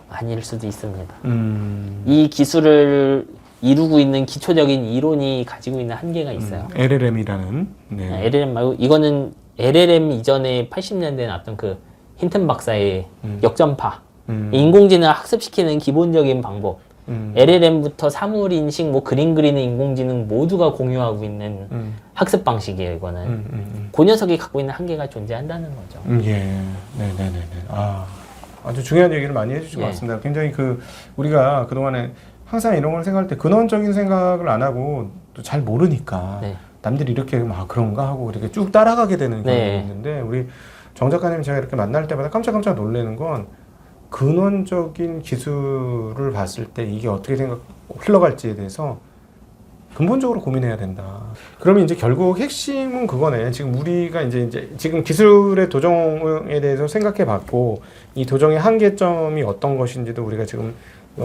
아닐 수도 있습니다. 이 기술을 이루고 있는 기초적인 이론이 가지고 있는 한계가 있어요. LLM이라는. 네. LLM 말고 이거는 LLM 이전에 80년대에 나왔던 그 힌튼 박사의 역전파. 인공지능을 학습시키는 기본적인 방법. LLM부터 사물인식, 뭐 그림 그리는 인공지능 모두가 공유하고 있는 학습 방식이에요, 이거는. 그 녀석이 갖고 있는 한계가 존재한다는 거죠. 예. 네네네. 아주 중요한 얘기를 많이 해주신 것 같습니다. 굉장히 우리가 그동안에 항상 이런 걸 생각할 때 근원적인 생각을 안 하고 또 잘 모르니까 남들이 이렇게 그런가 하고 이렇게 쭉 따라가게 되는 경우가 있는데 우리 정 작가님 제가 이렇게 만날 때마다 깜짝깜짝 놀라는 건 근원적인 기술을 봤을 때 이게 어떻게 흘러갈지에 대해서 근본적으로 고민해야 된다. 그러면 이제 결국 핵심은 그거네. 지금 우리가 이제 지금 기술의 도정에 대해서 생각해 봤고 이 도정의 한계점이 어떤 것인지도 우리가 지금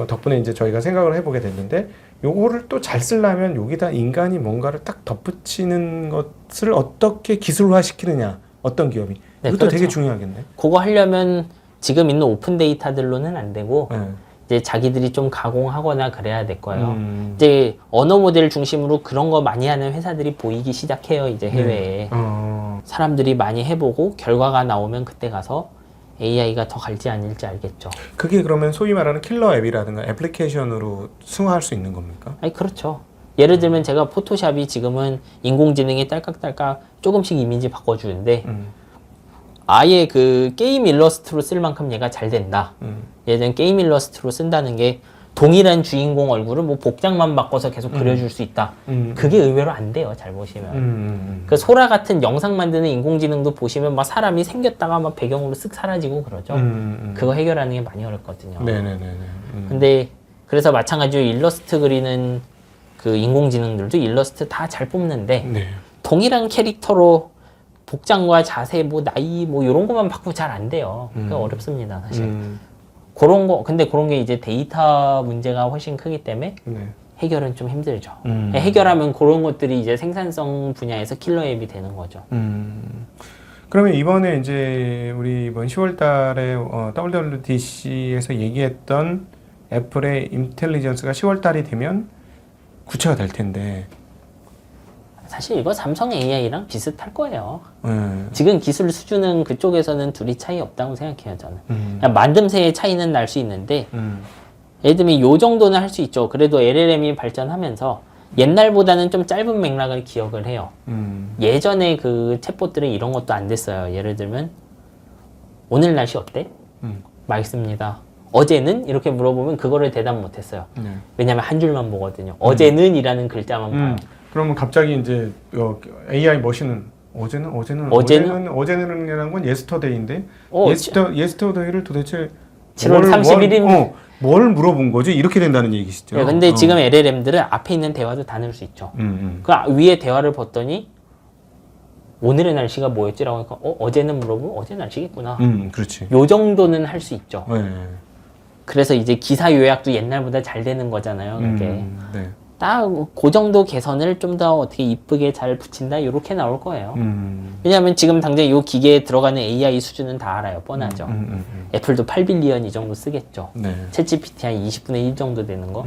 덕분에 이제 저희가 생각을 해보게 됐는데 요거를 또 잘 쓰려면 여기다 인간이 뭔가를 딱 덧붙이는 것을 어떻게 기술화 시키느냐. 어떤 기업이. 이것도 그렇죠. 되게 중요하겠네. 그거 하려면 지금 있는 오픈 데이터들로는 안 되고 이제 자기들이 좀 가공하거나 그래야 될 거예요. 이제 언어 모델 중심으로 그런 거 많이 하는 회사들이 보이기 시작해요. 이제 해외에. 사람들이 많이 해보고 결과가 나오면 그때 가서 AI가 더 갈지 아닐지 알겠죠. 그게 그러면 소위 말하는 킬러 앱이라든가 애플리케이션으로 승화할 수 있는 겁니까? 아니 그렇죠. 예를 들면 제가 포토샵이 지금은 인공지능이 딸깍딸깍 조금씩 이미지 바꿔주는데 아예 그 게임 일러스트로 쓸 만큼 얘가 잘 된다. 예전 게임 일러스트로 쓴다는 게 동일한 주인공 얼굴을 뭐 복장만 바꿔서 계속 그려줄 수 있다. 그게 의외로 안 돼요. 잘 보시면. 그 소라 같은 영상 만드는 인공지능도 보시면 막 사람이 생겼다가 막 배경으로 쓱 사라지고 그러죠. 그거 해결하는 게 많이 어렵거든요. 네네네. 근데 그래서 마찬가지로 일러스트 그리는 그 인공지능들도 일러스트 다 잘 뽑는데 동일한 캐릭터로 복장과 자세, 뭐 나이, 뭐 이런 것만 바꾸고 잘 안 돼요. 그러니까 어렵습니다, 사실. 근데 그런 게 이제 데이터 문제가 훨씬 크기 때문에 해결은 좀 힘들죠. 해결하면 그런 것들이 이제 생산성 분야에서 킬러 앱이 되는 거죠. 그러면 이번에 이제 우리 이번 10월 달에 WWDC에서 얘기했던 애플의 인텔리전스가 10월 달이 되면 구체화 될 텐데. 사실 이거 삼성 AI랑 비슷할 거예요. 네. 지금 기술 수준은 그쪽에서는 둘이 차이 없다고 생각해요, 저는. 그냥 만듦새의 차이는 날 수 있는데, 예를 들면 요 정도는 할 수 있죠. 그래도 LLM이 발전하면서 옛날보다는 좀 짧은 맥락을 기억을 해요. 예전에 그 챗봇들은 이런 것도 안 됐어요. 예를 들면, 오늘 날씨 어때? 맑습니다. 어제는? 이렇게 물어보면 그거를 대답 못 했어요. 네. 왜냐면 한 줄만 보거든요. 어제는 이라는 글자만 봐요. 그러면 갑자기 이제 AI 머신은 어제는이라는 건 예스터데이인데 예스터데이를 도대체 7월 31일 뭘 물어본 거지? 이렇게 된다는 얘기시죠. 네, 근데 지금 LLM들은 앞에 있는 대화도 다 넣을 수 있죠. 그 위에 대화를 봤더니 오늘의 날씨가 뭐였지라고 하니까 어제는 물어보면 어제 날씨겠구나. 그렇지. 요 정도는 할 수 있죠. 네. 그래서 이제 기사 요약도 옛날보다 잘 되는 거잖아요. 그게 네. 딱 그 정도 개선을 좀 더 어떻게 이쁘게 잘 붙인다 이렇게 나올 거예요. 왜냐하면 지금 당장 이 기계에 들어가는 AI 수준은 다 알아요. 뻔하죠. 애플도 8빌리언 이 정도 쓰겠죠. 네. 챗GPT 한 20분의 1 정도 되는 거.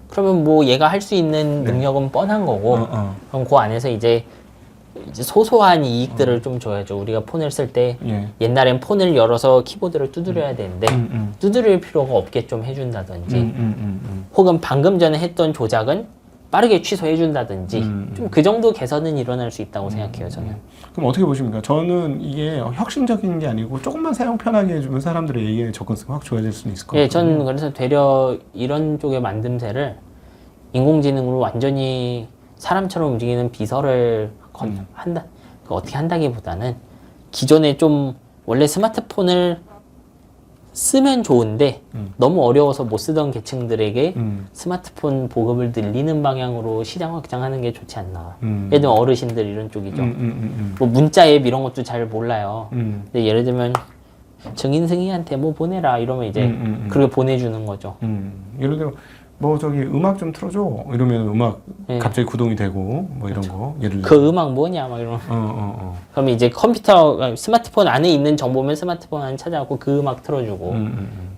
그러면 뭐 얘가 할 수 있는 능력은 뻔한 거고 그럼 그 안에서 이제 소소한 이익들을 좀 줘야죠. 우리가 폰을 쓸 때 옛날엔 폰을 열어서 키보드를 두드려야 되는데 두드릴 필요가 없게 좀 해준다든지 혹은 방금 전에 했던 조작은 빠르게 취소해준다든지 좀 그 정도 개선은 일어날 수 있다고 생각해요. 저는. 그럼 어떻게 보십니까? 저는 이게 혁신적인 게 아니고 조금만 사용 편하게 해주면 사람들의 AI의 접근성이 확 좋아질 수는 있을 것 같아요. 예, 저는 그래서 되려 이런 쪽의 만듦새를 인공지능으로 완전히 사람처럼 움직이는 비서를 한다. 어떻게 한다기보다는 기존에 좀 원래 스마트폰을 쓰면 좋은데 너무 어려워서 못 쓰던 계층들에게 스마트폰 보급을 늘리는 방향으로 시장 확장하는 게 좋지 않나. 예를 들면 어르신들 이런 쪽이죠. 뭐 문자 앱 이런 것도 잘 몰라요. 근데 예를 들면 정인승이한테 뭐 보내라 이러면 이제 그렇게 보내주는 거죠. 예를 들어 뭐 저기 음악 좀 틀어줘 이러면 음악 갑자기 구동이 되고 뭐 이런 거 예를 들어 그 음악 뭐냐 막 이러면 그럼 이제 컴퓨터 스마트폰 안에 있는 정보면 스마트폰 안에 찾아갖고 그 음악 틀어주고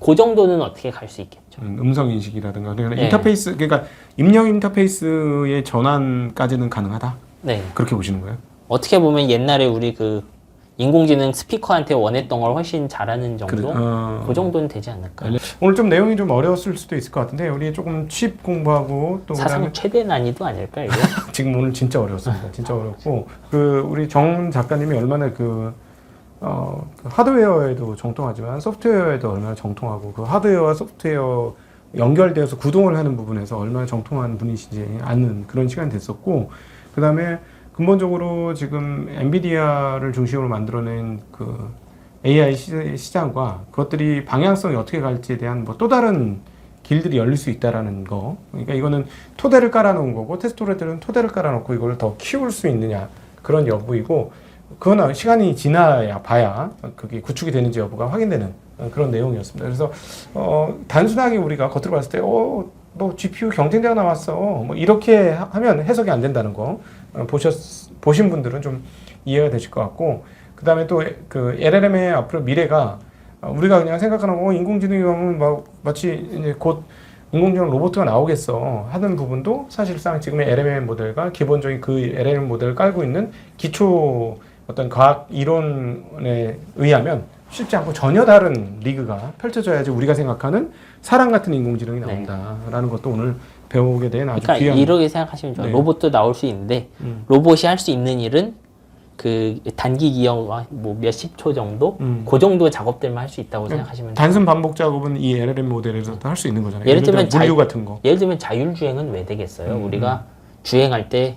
그 정도는 어떻게 갈 수 있겠죠. 음성 인식이라든가 그러니까 인터페이스 그러니까 입력 인터페이스의 전환까지는 가능하다. 네. 그렇게 보시는 거예요? 어떻게 어떻게 보면 옛날에 우리 그 인공지능 스피커한테 원했던 걸 훨씬 잘하는 정도? 그 정도는 되지 않을까. 오늘 좀 내용이 좀 어려웠을 수도 있을 것 같은데 우리 조금 칩 공부하고 또 사상 그다음에 최대 난이도 아닐까 이게? 지금 오늘 진짜 어려웠습니다. 진짜 어렵고 그 우리 정 작가님이 얼마나 그 하드웨어에도 정통하지만 소프트웨어에도 얼마나 정통하고 그 하드웨어와 소프트웨어 연결되어서 구동을 하는 부분에서 얼마나 정통한 분이시지 않는 그런 시간이 됐었고 그 다음에 근본적으로 지금 엔비디아를 중심으로 만들어낸 그 AI 시장과 그것들이 방향성이 어떻게 갈지에 대한 뭐 또 다른 길들이 열릴 수 있다라는 거. 그러니까 이거는 토대를 깔아놓은 거고 테스토레들은 토대를 깔아놓고 이걸 더 키울 수 있느냐 그런 여부이고 그건 시간이 지나야 봐야 그게 구축이 되는지 여부가 확인되는 그런 내용이었습니다. 그래서 단순하게 우리가 겉으로 봤을 때 너 GPU 경쟁자가 나왔어 뭐 이렇게 하면 해석이 안 된다는 거 보신 분들은 좀 이해가 되실 것 같고 그 다음에 또 그 LLM의 앞으로 미래가 우리가 그냥 생각하는 인공지능이 오면 막 마치 이제 곧 인공지능 로봇가 나오겠어 하는 부분도 사실상 지금의 LLM 모델과 기본적인 그 LLM 모델을 깔고 있는 기초 어떤 과학 이론에 의하면 쉽지 않고 전혀 다른 리그가 펼쳐져야지 우리가 생각하는 사람 같은 인공지능이 나온다라는 것도 오늘 배우게 된 아주 그러니까 귀한 이렇게 생각하시면 좋아요. 네. 로봇도 나올 수 있는데 로봇이 할 수 있는 일은 그 단기 기억 뭐 몇십 초 정도 그 정도 작업들만 할 수 있다고 생각하시면 단순 반복 작업은 이 LLM 모델에서도 할 수 있는 거잖아요. 예를 들면 물류 같은 거. 예를 들면 자율주행은 왜 되겠어요? 우리가 주행할 때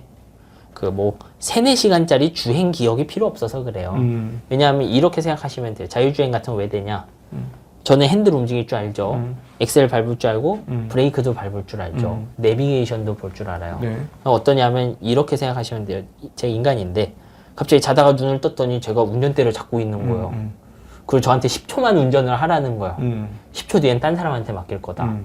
그 뭐 3-4시간짜리 주행 기억이 필요 없어서 그래요. 왜냐하면 이렇게 생각하시면 돼요. 자율주행 같은 거 왜 되냐? 저는 핸들 움직일 줄 알죠. 엑셀 밟을 줄 알고 브레이크도 밟을 줄 알죠. 내비게이션도 볼 줄 알아요. 네. 어떠냐면 이렇게 생각하시면 돼요. 제가 인간인데 갑자기 자다가 눈을 떴더니 제가 운전대를 잡고 있는 거예요. 그리고 저한테 10초만 운전을 하라는 거예요. 10초 뒤엔 딴 사람한테 맡길 거다.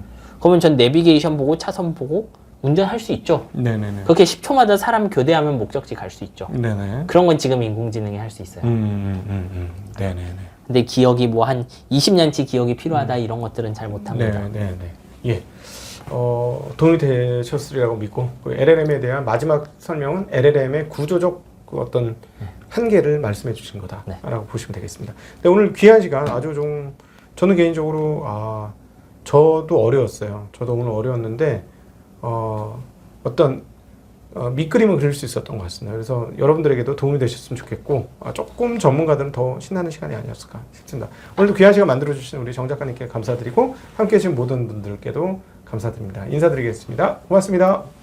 그러면 전 내비게이션 보고 차선 보고 운전할 수 있죠. 네네네. 그렇게 10초마다 사람 교대하면 목적지 갈 수 있죠. 네네. 그런 건 지금 인공지능이 할 수 있어요. 네네네. 근데 기억이 뭐 한 20년치 기억이 필요하다 이런 것들은 잘 못합니다. 네네네. 예. 도움이 되셨으리라고 믿고 그 LLM에 대한 마지막 설명은 LLM의 구조적 그 어떤 한계를 말씀해 주신 거다라고 보시면 되겠습니다. 근데 오늘 귀한 시간 아주 좀 저는 개인적으로 저도 어려웠어요. 저도 오늘 어려웠는데 어떤 밑그림을 그릴 수 있었던 것 같습니다. 그래서 여러분들에게도 도움이 되셨으면 좋겠고 조금 전문가들은 더 신나는 시간이 아니었을까 싶습니다. 오늘도 귀한 시간 만들어주신 우리 정 작가님께 감사드리고 함께해 주신 모든 분들께도 감사드립니다. 인사드리겠습니다. 고맙습니다.